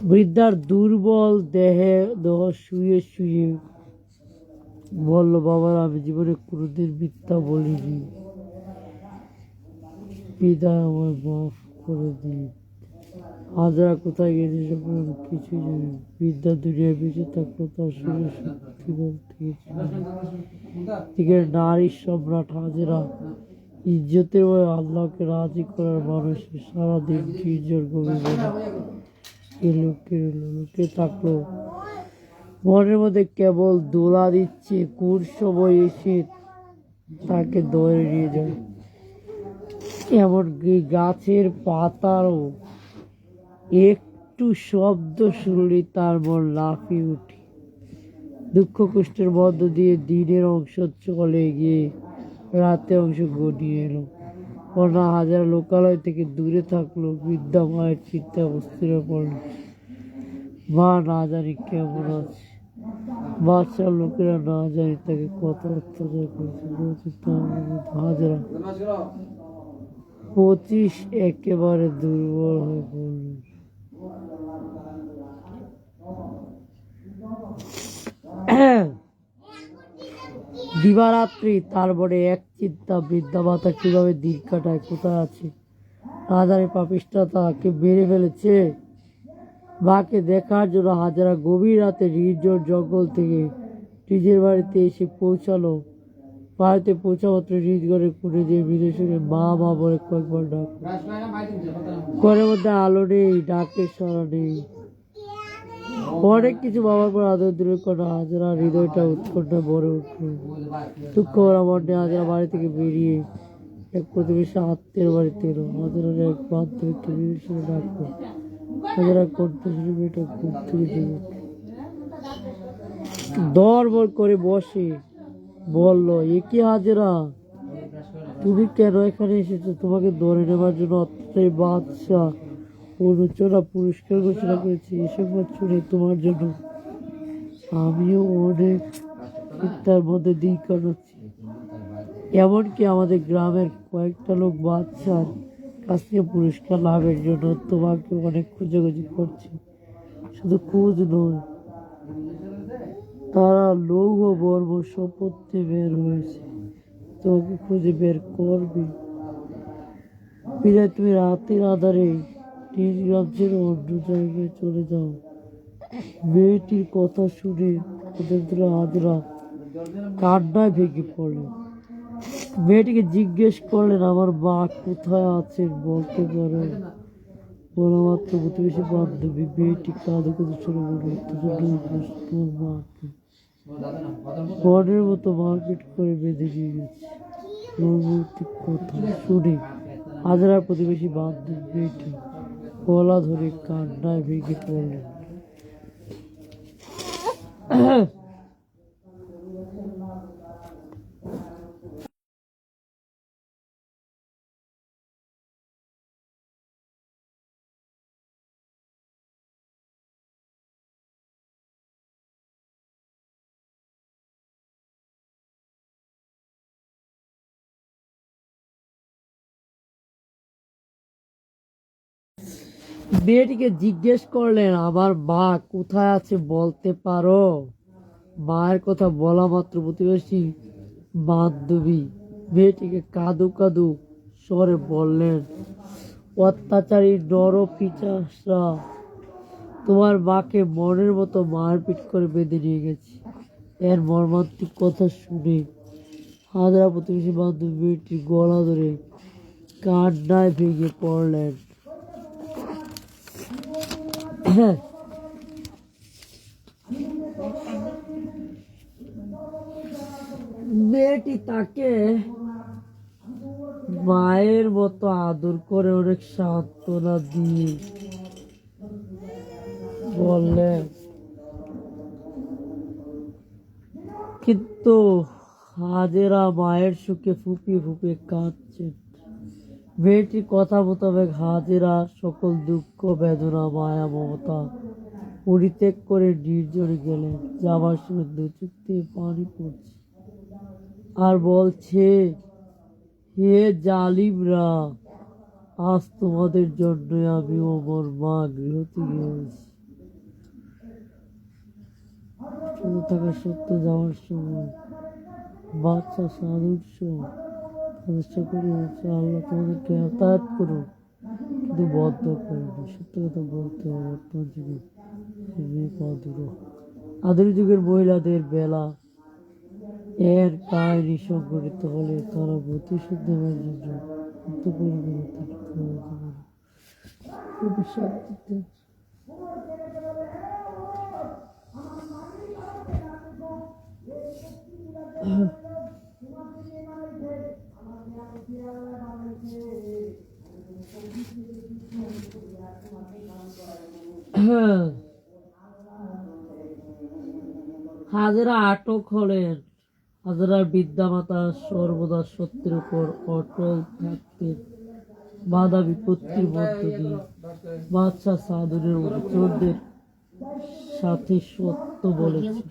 বৃদ্ধার দুর্বল দেহ শুয়ে শুয়ে বলল, বাবার, আমি জীবনে কোনোদিন মিথ্যা বলিনি, বিদায় আমায় মাফ করে দিন। হাজেরা কোথায় গেছে সব আমি কিছুই জানি। বৃদ্ধা দুনিয়ায় বেঁচে থাকলো তার শরীরে শক্তি বলতে দিকের নারী সম্রাট হাজেরা ইজ্জতের বয়ে আল্লাহকে রাজি করার মানুষের সারাদিন গির্জার গভীরে লুকিয়ে থাকলো। মনের মধ্যে কেবল দোলা দিচ্ছে কোন সময় এসে তাকে ধরে নিয়ে যায়। এমনকি গাছের পাতারও একটু শব্দ শুনলে তার মন লাফিয়ে উঠে। দুঃখ কষ্টের মধ্য দিয়ে দিনের অংশ চলে গিয়ে রাতে অংশ ঘনিয়ে এলো। অনা হাজার লোকালয় থেকে দূরে থাকলো। বৃদ্ধা মায়ের চিন্তা অস্থির পড়ল, মা না জানি কেমন আছে, বাচ্চার লোকেরা না জানি তাকে কত অত্যাচার করেছে। হাজেরা 25 একেবারে দুর্বল হয়ে পড়ল। দিবারাত্রি তারপরে এক চিন্তা, বৃদ্ধা মাতা কিভাবে দিন কাটায়, কোথায় আছে। রাজারে পাপিষ্ঠটা তাকে মেরে ফেলেছে। মাকে দেখার জন্য হাজারা গভীর রাতে নির্জন জঙ্গল থেকে নিজের বাড়িতে এসে পৌঁছালো। বাড়িতে পৌঁছা মাত্র নিজ ঘরে কোণে যে বিদেশে মা মা বলে কয়েকবার ডাক। ঘরের মধ্যে আলো নেই, ডাকের সাড়া নেই। অনেক কিছু বাবার পর আদর দূরের কথা, হাজারা হৃদয়টা উৎকণ্ঠা ভরে উঠল। দুঃখ ভরা মনে হাজারা বাড়ি থেকে বেরিয়ে এক প্রতিবেশী আত্মীয়ের বাড়িতে এলো। হাজারার এক বান্ধবীকে বিদেশে ডাকলো। হাজারা কণ্ঠ শুনে মেয়েটা ঘুম থেকে জেগে দরবর করে বসে বলল, এ কি হাজেরা, তুমি কেন এখানে এসেছো? তোমাকে ধরে নেবার জন্য অত্যাচারী বাদশাহ অনুচরা পুরস্কার ঘোষণা করেছে। এসব শুনে তোমার জন্য আমিও অনেক চিন্তার মধ্যে দিন কাটাচ্ছি। এমনকি আমাদের গ্রামের কয়েকটা লোক বাদশার কাছ থেকে পুরস্কার লাভের জন্য তোমাকে অনেক খোঁজাখুঁজি করছে। শুধু খোঁজ নয়, তারা লৌহ বর্ম সম্পত্তি বের হয়েছে, তোমাকে খুঁজে বের করবে। বিদায় তুমি রাতের আধারে নিজ গ্রাম ছেড়ে অন্য জায়গায় চলে যাও। মেয়েটির কথা শুনে ওদের ধরে হাজরা কান্নায় ভেঙে পড়লেন। মেয়েটিকে জিজ্ঞেস করলেন, আমার মা কোথায় আছেন বলতে পারো? বলা মাত্র প্রতিবেশী বান্ধবী মেয়েটি কাঁদো কাঁদো শুনে বলল, তোমার মাকে বনের মতো মারপিট করে বেঁধে নিয়ে গেছে। পরবর্তী কথা শুনে হাজারা প্রতিবেশী বান্ধবী মেয়েটি গলা ধরে কান্নায় ভেঙে পড়লেন। মেয়েটিকে জিজ্ঞেস করলেন, আমার মা কোথায় আছে বলতে পারো? মায়ের কথা বলা মাত্র প্রতিবেশী বান্ধবী মেয়েটিকে কাঁদো কাঁদো স্বরে বললেন, অত্যাচারী নর পিশাচরা তোমার মাকে মনের মতো মারপিট করে বেঁধে নিয়ে গেছে। এর মর্মান্তিক কথা শুনে হাজরা প্রতিবেশী বান্ধবী মেয়েটির গলা ধরে কান্নায় ভেঙে পড়লেন। মেয়েটি তাকে মায়ের মতো আদর করে অনেক সান্ত্বনা দিয়ে বললেন, কিন্তু হাজেরা মায়ের সুখে ফুপিয়ে ফুপিয়ে কাঁদছেন। মেয়েটির কথা মোতাবেক হাজেরা সকল দুঃখ বেদনা মায়া মমতা পরিত্যাগ করে নির্জনে গেলেন। যাবার সময় দু চোখ দিয়ে পানি পড়ছে আর বলছে, হে জালিমরা, আজ তোমাদের জন্য আমি ওমর মা গৃহ থেকে হয়েছি। শুধু থাকা সত্য যাওয়ার সময় বাচ্চা সাধুর্য প্রতিষ্ঠা করে হচ্ছে, আল্লাহ তোমাদেরকে হেদায়েত করুন, কিন্তু বদ্ধ করেন। সত্য কথা বলতে হবে। বর্তমান যুগে আধুনিক যুগের মহিলাদের বেলা এর কাহিনী সংঘটিত হলে তারা প্রতিশোধ নেওয়ার জন্য শান্তিতে হাজেরা আটক হলেন। হাজেরার বিদ্যামাতা সর্বদা সত্যের উপর অটল থাকতেন। বাধা বিপত্তির মধ্য দিয়ে বাদশাহ সাদুরের অনুচরদের সাথে সত্য বলেছে।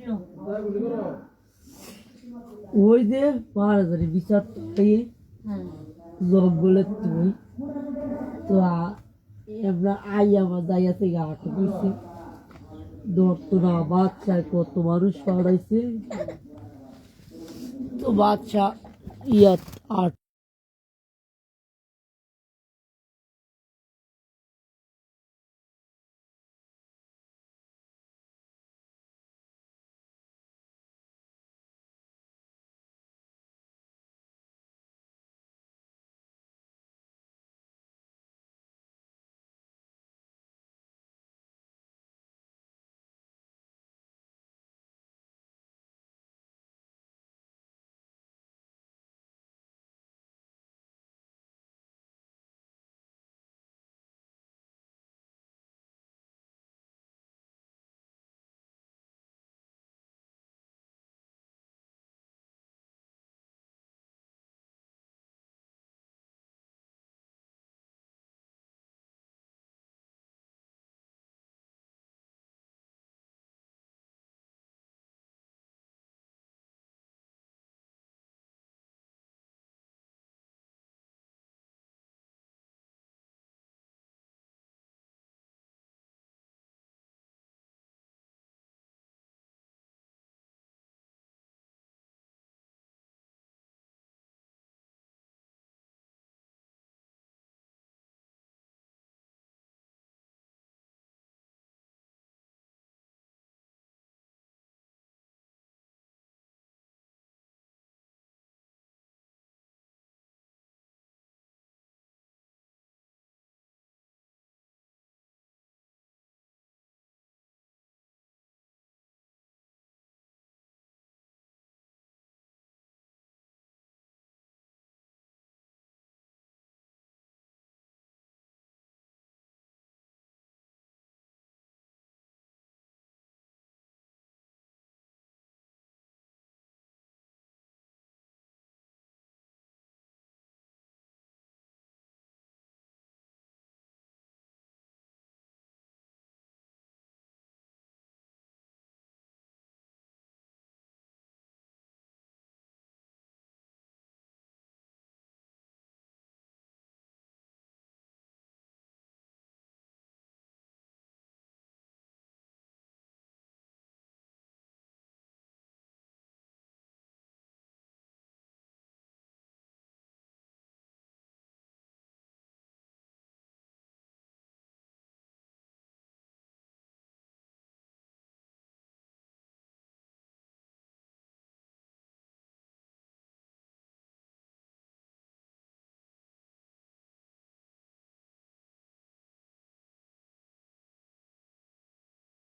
ওই যে পাহাড়ে বিচার জঙ্গলের তুই তো আমরা আই আমার যাইয়া থেকে আটক হয়েছে, ধরতো না। বাচ্চায় কত মানুষ পাড়াইছে, তো বাচ্চা ইয়া আট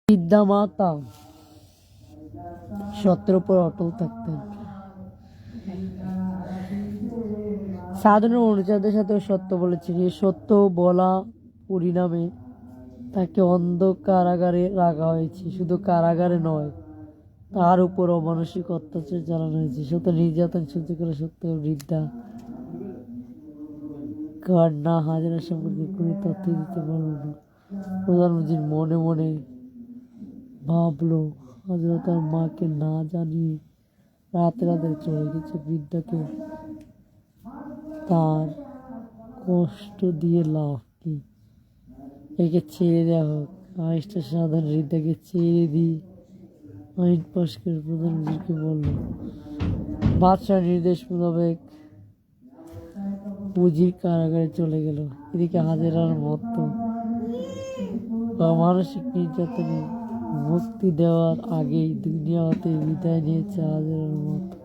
বিদ্যা মাতা সত্যের উপর অটল থাকতেন। সাধারণ অনুচরদের সাথে সত্য বলেছেন, এই সত্য বলা পরিণামে তাকে অন্ধ কারাগারে রাখা হয়েছে। শুধু কারাগারে নয়, তার উপর অমানসিক অত্যাচার চালানো হয়েছে। শত নির্যাতন সহ্য করে সত্ত্বেও বৃদ্ধা কান্না হাজেরা সম্পর্কে কোনো তথ্য দিতে পারল না। প্রধানমন্ত্রী মনে মনে ভাবলো, হাজেরা তার মাকে না জানিয়ে রাতে রাতে চলে গেছে। বৃদ্ধাকে তার কষ্ট দিয়ে লাভ কি? একে ছেড়ে দেওয়া হোক। আইনটা সাধারণ হৃদয়কে ছেড়ে দিই। আইন পাশ করে প্রধানমন্ত্রীকে বলল। বাদশাহ নির্দেশ মোতাবেক পুঁজির কারাগারে চলে গেল। এদিকে হাজেরার মতো মানসিক নির্যাতনে মুক্তি দেওয়ার আগেই দুনিয়া হতে বিদায় নিয়েছে হাজেরার মতো।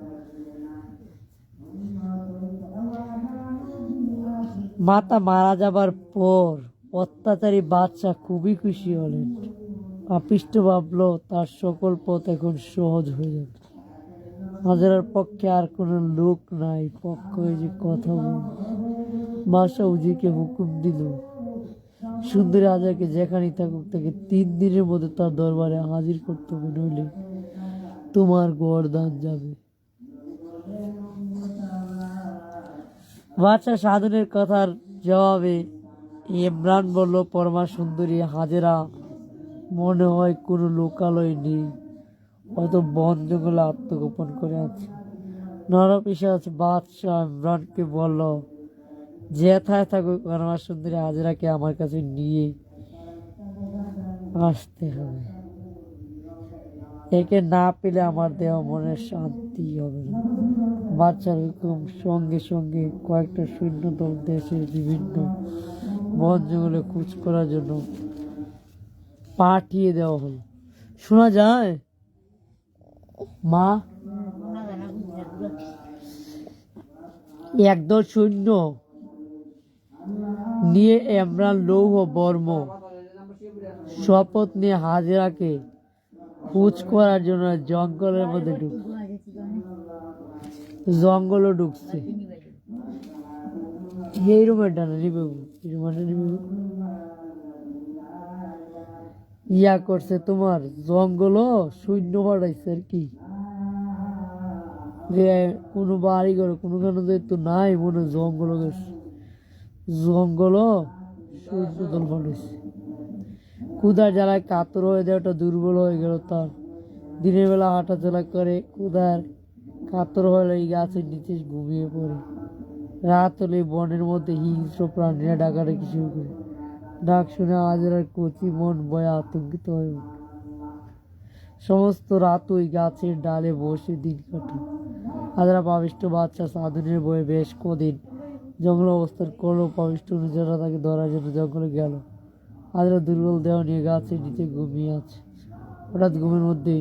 মাতা মারা যাবার পর অত্যাচারী বাদশাহ খুবই খুশি হলেন। পাপিষ্ঠ ভাবল তার সকল পথ এখন সহজ হয়ে যাবে। হাজেরার পক্ষে আর কোনো লোক নাই, পক্ষ হয়ে যে কথা বলবে। বাদশাহ উজিরকে হুকুম দিল, সুন্দরী হাজারকে যেখানেই থাকুক তাকে 3 দিনের মধ্যে তার দরবারে হাজির করতে হবে, নইলে তোমার গর্দান যাবে। বাদশাহ সাধনের কথার জবাবে ইমরান বলল, পরমা সুন্দরী হাজেরা মনে হয় কোনো লোকালয় নেই, হয়তো বন জঙ্গলে আত্মগোপন করে আছে। নরপিশাচ বাদশাহ ইমরানকে বলল, যেথায় থাকুক পরমা সুন্দরী হাজেরাকে আমার কাছে নিয়ে আসতে হবে। একে না পেলে আমার দেহ মনের শান্তি হবে না। বাচ্চার হুকুম সঙ্গে সঙ্গে কয়েকটা সৈন্যদল দেশের বিভিন্ন বন জঙ্গলে খোঁজ করার জন্য পাঠিয়ে দেওয়া হলো। শোনা যায় মা, একদল সৈন্য নিয়ে ইমরান লৌহ বর্ম শপথ নিয়ে হাজেরাকে খোঁজ করার জন্য জঙ্গলের মধ্যে জঙ্গলও ঢুকছে। এই রুমের ডানা নিবে ইয়া করছে তোমার জঙ্গল সৈন্য পাঠাইছে আর কি, যে কোনো বাড়ি ঘর কোনোখানে তো নাই মনে জঙ্গল গেছে, জঙ্গল সৈন্য দল পাঠাইছে। ক্ষুধার জ্বালায় কাতর হয়ে দেওয়াটা দুর্বল হয়ে গেল তার। দিনের বেলা হাঁটাচলা করে ক্ষুধার কাতর হলে এই গাছের নিচে ঘুমিয়ে পড়ে। রাত হলে বনের মধ্যে হিংস্র প্রাণীরা ডাকাডাকি শুরু করে। ডাক শুনে হাজেরার কচি মন ভয়ে আতঙ্কিত হয়ে ওঠে। সমস্ত রাত ওই গাছের ডালে বসে দিন কাটে। হাজেরা পাপিষ্ঠ বাচ্চা সাধনের বয়ে বেশ কদিন জঙ্গল অবস্থান করলো। পাপিষ্ঠ নিজেরা তাকে ধরার জন্য জঙ্গলে গেল। হাজেরা দুর্বল দেহ নিয়ে গাছের নিচে ঘুমিয়ে আছে। হঠাৎ ঘুমের মধ্যে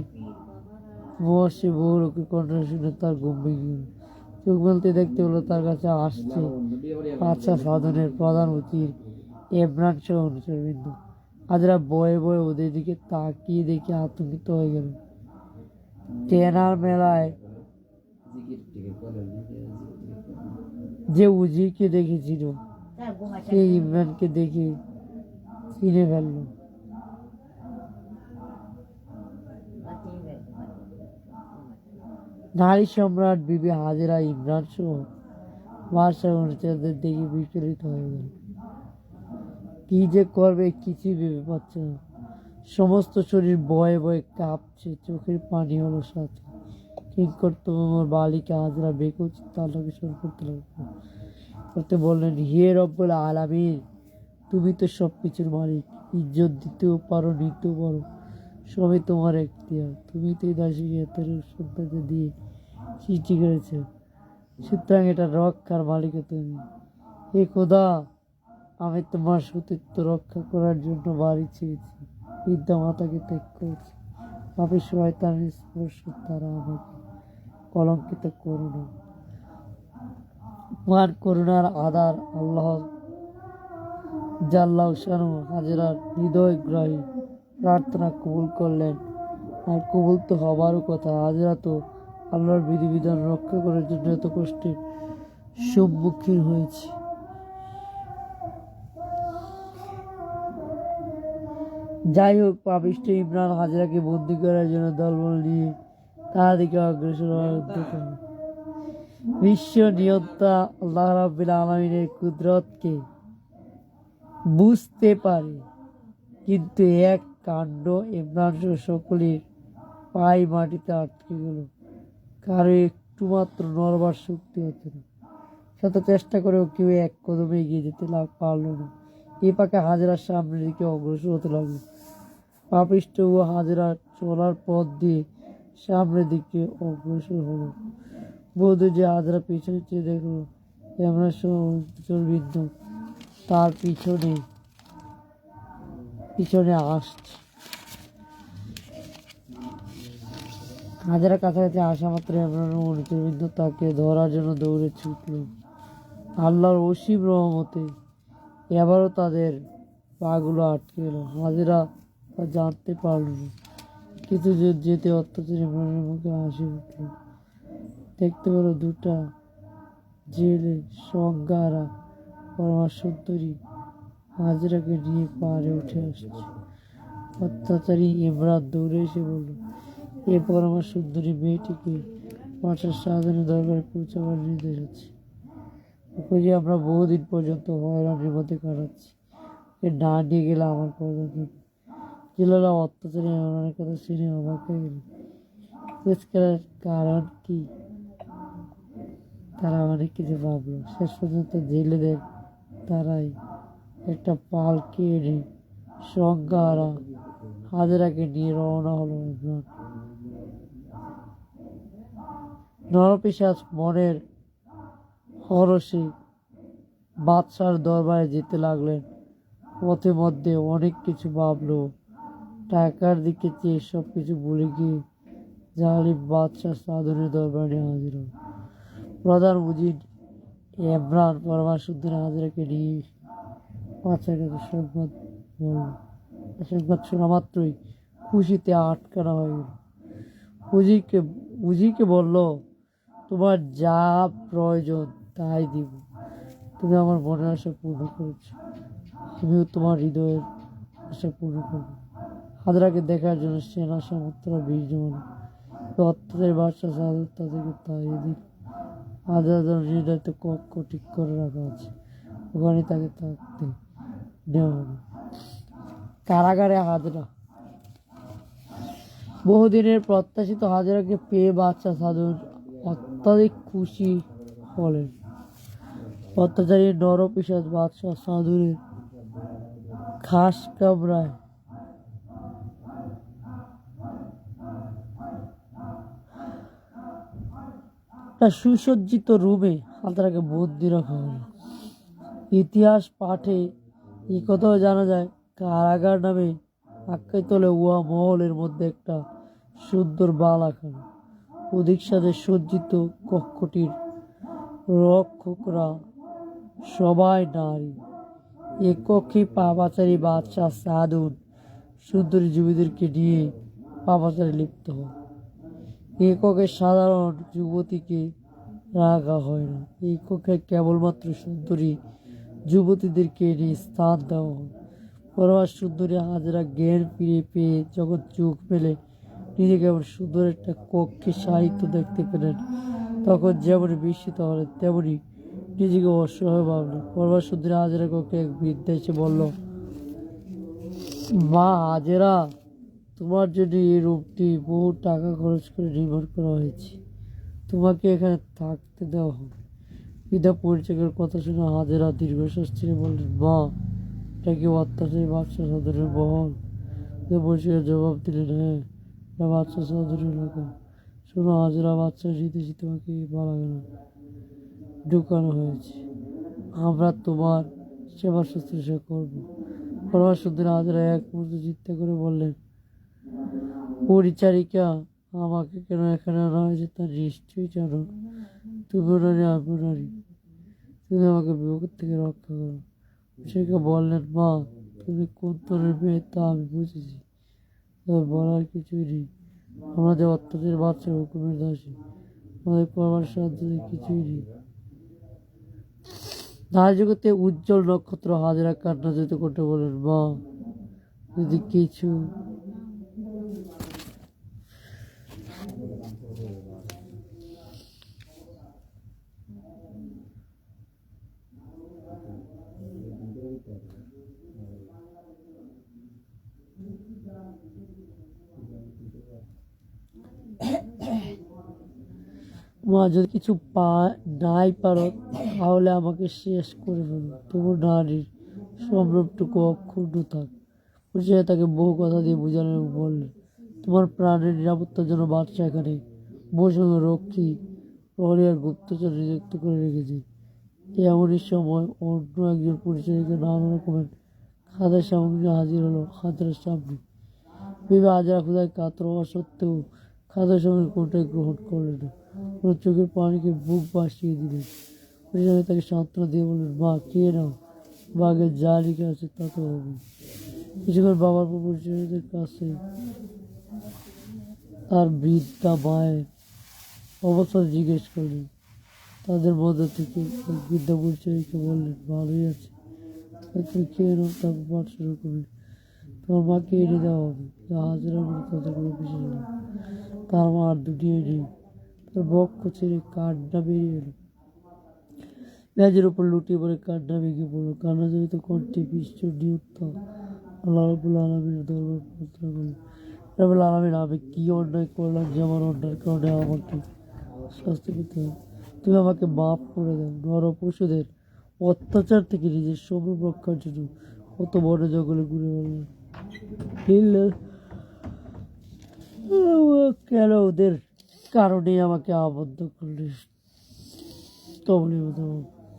বসে বহু লোকের কণ্ঠ শুনে তার ঘুম ভেঙে গেল। চোখ মেলতে দেখতে হলো তার কাছে আসছে বাচ্চা সাধনের প্রধান উচির ইমরান সহ অনুচরবৃন্দ। হাজেরা বয়ে বয়ে ওদের দিকে তাকিয়ে দেখে আতঙ্কিত হয়ে গেল। টেনার মেলায় যে উজিরকে দেখেছিল সে ইমরানকে দেখে চিনে ফেলল। নারী সম্রাট বিবি হাজেরা ইমরান সহ বাদশাহ অনুচরদের দেখে বিচলিত হয়ে গেল। কি যে করবে কিছুই ভেবে পাচ্ছে না। সমস্ত শরীর বয়ে বয়ে কাঁপছে, চোখের পানি হলো সাথে। কিংকর্তব্যময় বালিকা হাজেরা বেকুব তাল্লাকে শুরু করতে বললেন, হে রব্বুল আলামিন, তুমি তো সবকিছুর মালিক, ইজ্জত দিতেও পারো নিতেও পারো, সবই তোমার এখতিয়ার। তুমি তো এই দাসীকে এত সন্তানকে দিয়ে সৃষ্টি করেছে, সুতরাং এটা রক্ষার মালিক তুমি। হে খোদা, আমি তোমার সতীত্ব রক্ষা করার জন্য বাড়ি ছেড়েছি, বৃদ্ধা মাতাকে ত্যাগ করেছি। পাপী শয়তানের স্পর্শ তারা আমাকে কলঙ্কিত করো না। তোমার করুণার আধার আল্লাহ জাল্লাহ শানু হাজেরার হৃদয়গ্রাহী প্রার্থনা কবুল করলেন। আর কবুল তো হবারও কথা। হাজেরা তো আল্লাহর বিধিবিধান রক্ষা করার জন্য এত কষ্টের সম্মুখীন হয়েছে। যাই হোক, পাপিষ্ঠ ইমরান হাজেরাকে বন্দী করার জন্য দলবল নিয়ে তার দিকে অগ্রসর হওয়ার উদ্যোগ হল। বিশ্ব নিয়ন্তা আল্লাহ রাব্বিল আলামিনের কুদরতকে বুঝতে পারে, কিন্তু এক কাণ্ড ইমরান সকলের পাই মাটিতে আটকে গেল। কারো একটু মাত্র নড়বার শক্তি হতো না। শত চেষ্টা করেও কেউ এক কদমে এগিয়ে যেতে পারল না। এ পাকে হাজেরার সামনের দিকে অগ্রসর হতে লাগলো। পাপিষ্ঠ ও হাজেরা চলার পথ দিয়ে সামনের দিকে অগ্রসর হলো। বধূ যে হাজেরা পিছনে চেয়ে দেখলো ইমরান বিন্দু তার পিছনে আসছে। হাজেরা কাছাকাছি আসা মাত্র ইমরান ও অনুচরবৃন্দ তাকে ধরার জন্য দৌড়ে ছুটল। আল্লাহর অসীম রহমতে এবারও তাদের পাগুলো আটকে এলো। হাজেরা তা জানতে পারল না, কিন্তু যেতে অত্যাচার ইমরানের মুখে হাসি উঠল। দেখতে পেল দুটা জেলে সংজ্ঞারা পরমা সুন্দরী হাজেরাকে নিয়ে পাহাড়ে উঠে আসছে। অত্যাচারী ইমরান দৌড়ে এসে বলল, এ পরমা সুন্দরী মেয়েটিকে বাদশাহ শাহজাহানের দরবারে পৌঁছাবার নির্দেশ আছে। ওকে আমরা বহুদিন পর্যন্ত হয়রানির মধ্যে কাটাচ্ছি, এ না নিয়ে গেলে আমার প্রয়োজন নেই। জেলেরা অত্যাচারী ইমরানের কথা শুনে অবাক হয়ে গেল। পুরস্কারের কারণ কি তারা অনেক কিছু ভাবলো। শেষ পর্যন্ত জেলেদের তারাই একটা পালকি এনে সংজ্ঞারা হাজেরাকে নিয়ে রওনা হলো ইমরান। নরপিশাচ মনের হরষে বাদশার দরবারে যেতে লাগলেন। পথে মধ্যে অনেক কিছু ভাবলো, টাকার দিকে চেয়ে সব কিছু ভুলে গিয়ে জালিম বাদশাহ সাধনের দরবারে হাজির হল। প্রধান উজির ইমরান পরমাশুদ্ধের হাজিরাকে নিয়ে বাদশার কাছে সংবাদ বলল। সংবাদ শোনা মাত্রই খুশিতে আটকানা হয়ে গেল। উজিরকে বলল, তোমার যা প্রয়োজন তাই দিব। তুমি আমার মনের আশা পূর্ণ করেছ, আমিও তোমার হৃদয়ের আশা পূর্ণ করব। হাজরাকে দেখার জন্য সেনা সমর্থরা ভিড় জমানো। অত্যাচারী বাদশাহ সাধু তাদেরকে তাড়িয়ে দিল। হাজরা যেন নির্ধারিত কক্ষ ঠিক করে রাখা আছে, ওখানে তাকে থাকতে নেওয়া হবে। কারাগারে হাজরা। বহুদিনের প্রত্যাশিত হাজরাকে পেয়ে বাদশাহ সাধু অত্যাধিক খুশি হলেন। অত্যাচারী নরপিশাচ বাদশাহ সাধুরের খাস কামরায় একটা সুসজ্জিত রুমে হাজরাকে বন্দি রাখা হলো। ইতিহাস পাঠে এই কথাও জানা যায়, কারাগার নামে আখ্যায়িত হলে উহা মহলের মধ্যে একটা সুন্দর বালাখানা। অধিক সাথে সজ্জিত কক্ষটির রক্ষকরা সবাই নারী। এ কক্ষে পাপাচারী বাদশাহ সাধুন সুন্দরী যুবতীদেরকে নিয়ে পাপাচারে লিপ্ত হয়। এ কক্ষে সাধারণ যুবতীকে রাখা হয় না। এই কক্ষে কেবলমাত্র সুন্দরী যুবতীদেরকে নিয়ে স্থান দেওয়া হয়। পরমা সুন্দরী হাজরা জ্ঞান ফিরে পেয়ে যখন চোখ মেলে নিজেকে এমন সুন্দর একটা কক্ষে সাহিত্য দেখতে পেলেন, তখন যেমন বিস্মিত হলেন তেমনি নিজেকে অসহায় ভাবলেন। পরমা সুন্দরী হাজরা কক্ষে এক বৃদ্ধা এসে বলল, মা হাজেরা, তোমার জন্য এই রূপটি বহু টাকা খরচ করে নির্মাণ করা হয়েছে, তোমাকে এখানে থাকতে দেওয়া হবে। বৃদ্ধা পরিচয়ের কথা শুনে হাজেরা দীর্ঘশ্বাস ছেড়ে বললেন, মা, এটা কি অত্যাচারী বাদশাহ সাধনের বহল? পরিচয়ের জবাব দিলেন, হ্যাঁ, এটা বাদশাহ সাধনের এলাকা। শোনো হাজেরা, বাদশাহ জিতেছি তোমাকে বালাগানা ঢুকানো হয়েছে, আমরা তোমার সেবা শুশ্রূষা করবো। পরমা সুন্দরী হাজেরা এক মুহূর্তে চিন্তা করে বললেন, পরিচারিকা, আমাকে কেন এখানে আনা হয়েছে তা নিশ্চয়ই জানো। তুমিও নারী, আমিও নারী, তুমি আমাকে বিপদ থেকে রক্ষা করো। পরিচারিকা বললেন, মা, তুমি কোন ধরনের মেয়ে তা আমি বুঝেছি, তবে বলার কিছুই নেই। আমরা যে অত্যাচারী বাদশার হুকুমের দাসী, আমাদের করবার সাহায্য কিছুই নেই। নারী জগতে উজ্জ্বল নক্ষত্র হাজরা কান্না যেত করতে বলেন, মা, যদি কিছু মা, যদি কিছু নাই পারো তাহলে আমাকে শেষ করে ফেলো, তবু নারীর সম্ভ্রমটুকু অক্ষুণ্ণ থাক। পরিচয় তাকে বহু কথা দিয়ে বোঝালেন এবং বললেন, তোমার প্রাণের নিরাপত্তার জন্য বাদশাহ এখানে বৈষম্য রক্ষী প্রহরী আর গুপ্তচর নিযুক্ত করে রেখেছে। এমনই সময় অন্য একজন পরিচারিকা নানা রকমের খাদ্যের সামগ্রী হাজির হলো হাজরার সামনে। ভেবে হাজরা ক্ষুধায় কাতর হওয়া সত্ত্বেও খাদ্য সামগ্রী কোনটাই গ্রহণ করলেন না, ওর চোখের পানিকে বুক বাসিয়ে দিলেন। পরিচারিকা তাকে সান্ত্বনা দিয়ে বললেন, মা, খেয়ে নাও, বাঘের যা লিখে আছে তা তো হবে। কিছুক্ষণ বাবার পর পরিচারিকাদের কাছে তার বৃদ্ধা মায়ের অবস্থা জিজ্ঞেস করলেন। তাদের মধ্যে থেকে এক বৃদ্ধা পরিচারিকা বললেন, ভালোই আছে, তুমি খেয়ে নাও, তারপর পাঠ শুরু করবে। তোমার মাকে এনে দেওয়া হবে। হাজরা বলে তাদের কোনো বিশেষ নেই, তার মা আর দুনিয়ায় নেই। তার বক্ষ ছেড়ে কান্না বেরিয়ে এলো। মেঝের উপর লুটিয়ে পড়ে কান্না ভেঙে পড়লো। কান্না জড়িত কণ্ঠে বিশ্ব নিয়ন্তা আল্লাহ রাব্বুল আলামিনের দরবার প্রার্থনা করলেন, রাব্বুল আলামিন, আমি কি অন্যায় করলাম যে আমার অন্যায়ের কারণে আমাকে শাস্তি পেতে হবে? তুমি আমাকে মাফ করে দাও। নর পশুদের অত্যাচার থেকে নিজের সম্ভ্রম রক্ষার জন্য কত বড় জঙ্গলে ঘুরে বেড়ালেন। কেন ওদের কারণে আমাকে আবদ্ধ করলে? তবলে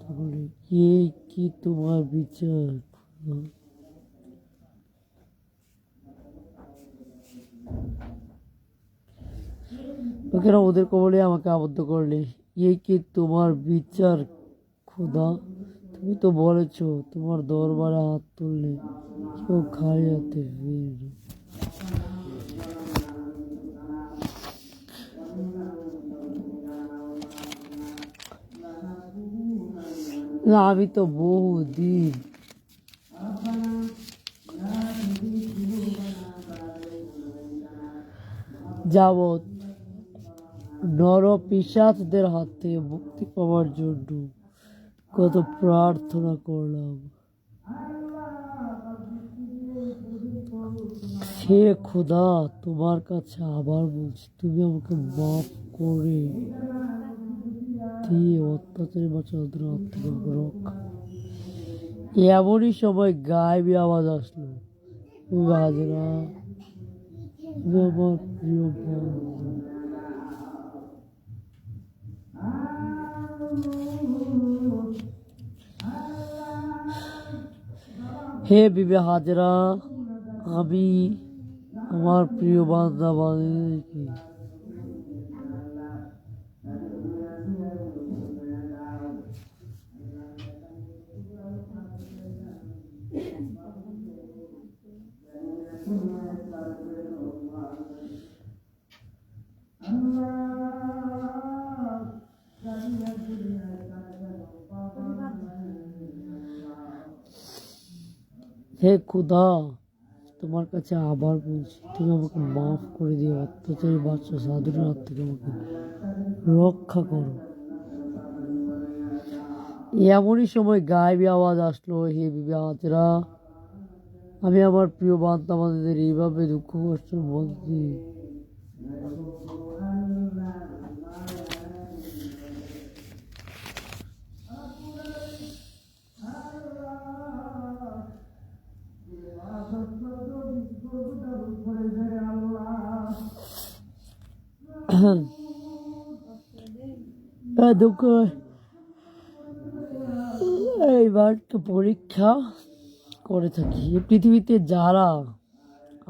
তাহলে এই কি তোমার বিচার? কেন ওদের কবলে আমাকে আবদ্ধ করলে? এই কি তোমার বিচার খোদা? তুমি তো বলেছ তোমার দরবারে হাত তুললে কেউ খালি হাতে ফিরবে। না, আমি তো বহুদিন যাবৎ নর পিশাচদের হাত থেকে মুক্তি পাওয়ার জন্য কত প্রার্থনা করলাম। হে খোদা, তোমার কাছে আবার বলছি, তুমি আমাকে মাফ করে দিয়ে অত্যাচারী বাচ্চাদের হাত থেকে আমাকে রক্ষা। এমনই সময় গায়েবী আওয়াজ আসলো, হাজরা, তুমি আমার প্রিয় বন্ধু। হে বিবি হাজরা, আমি আমার প্রিয় বান্দা বান্দিকে হে খোদা, তোমার কাছে আবার বলছি, তুমি আমাকে মাফ করে দিও, অত্যাচারী বাচ্চা সাধুর হাত থেকে আমাকে রক্ষা করো। এমনই সময় গায়েবী আওয়াজ আসলো, হে বিবি হাজরা, আমি আমার প্রিয় বান্দা বান্দীদের এইভাবে দুঃখ কষ্টের মধ্যে দুঃখ এইবার পরীক্ষা করে থাকি। এই পৃথিবীতে যারা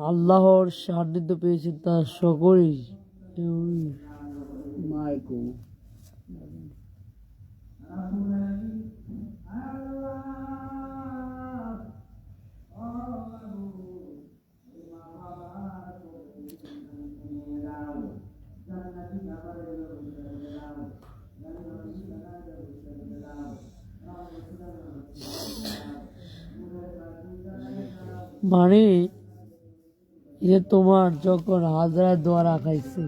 আল্লাহর সান্নিধ্য পেয়েছেন তার সকলেই মানে যে তোমার যখন হাজার দোয়া রাখাইছে,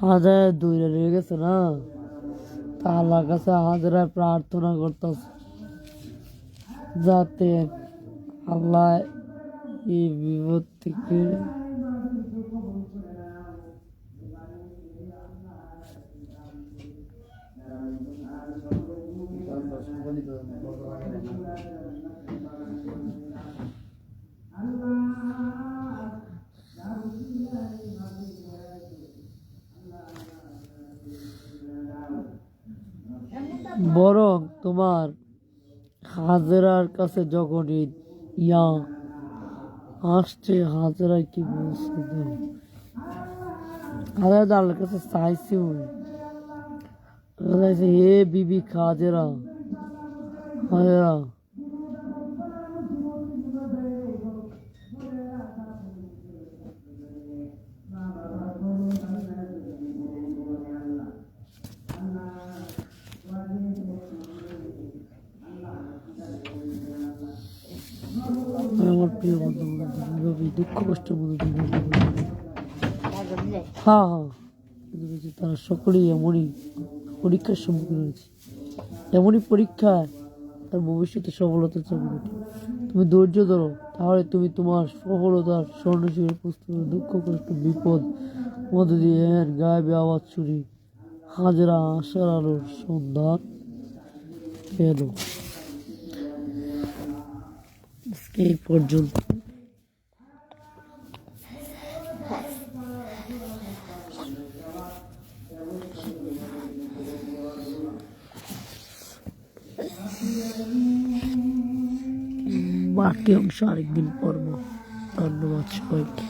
হাজার দইরা রয়ে গেছে না, তা আল্লাহর কাছে হাজারা প্রার্থনা করতেছে যাতে আল্লাহ এই বিপদ থেকে বরং তোমার হাজরার কাছে যখন ইয়া আসছে, হাজরা কি বলছে, হাজরা আল্লাহর কাছে চাইছে, হে বিবি হাজরা, হাজরা আমার প্রিয় বন্ধু দুঃখ কষ্টের মধ্যে হ্যাঁ হ্যাঁ তারা সকলেই এমনই পরীক্ষার সম্মুখীন হয়েছে। এমনই পরীক্ষায় তার ভবিষ্যতে সফলতা চাবে। তুমি ধৈর্য ধরো, তাহলে তুমি তোমার সফলতার স্বর্ণশিখরে পুষ্ট দুঃখ কষ্ট বিপদ মধ্য দিয়ে গায়েবে আওয়াজ শুনি হাজরা আশার আলোর সন্ধান কেন আজকে এই পর্যন্ত। বাকি অংশ আরেকদিন পড়ব। ধন্যবাদ সবাইকে।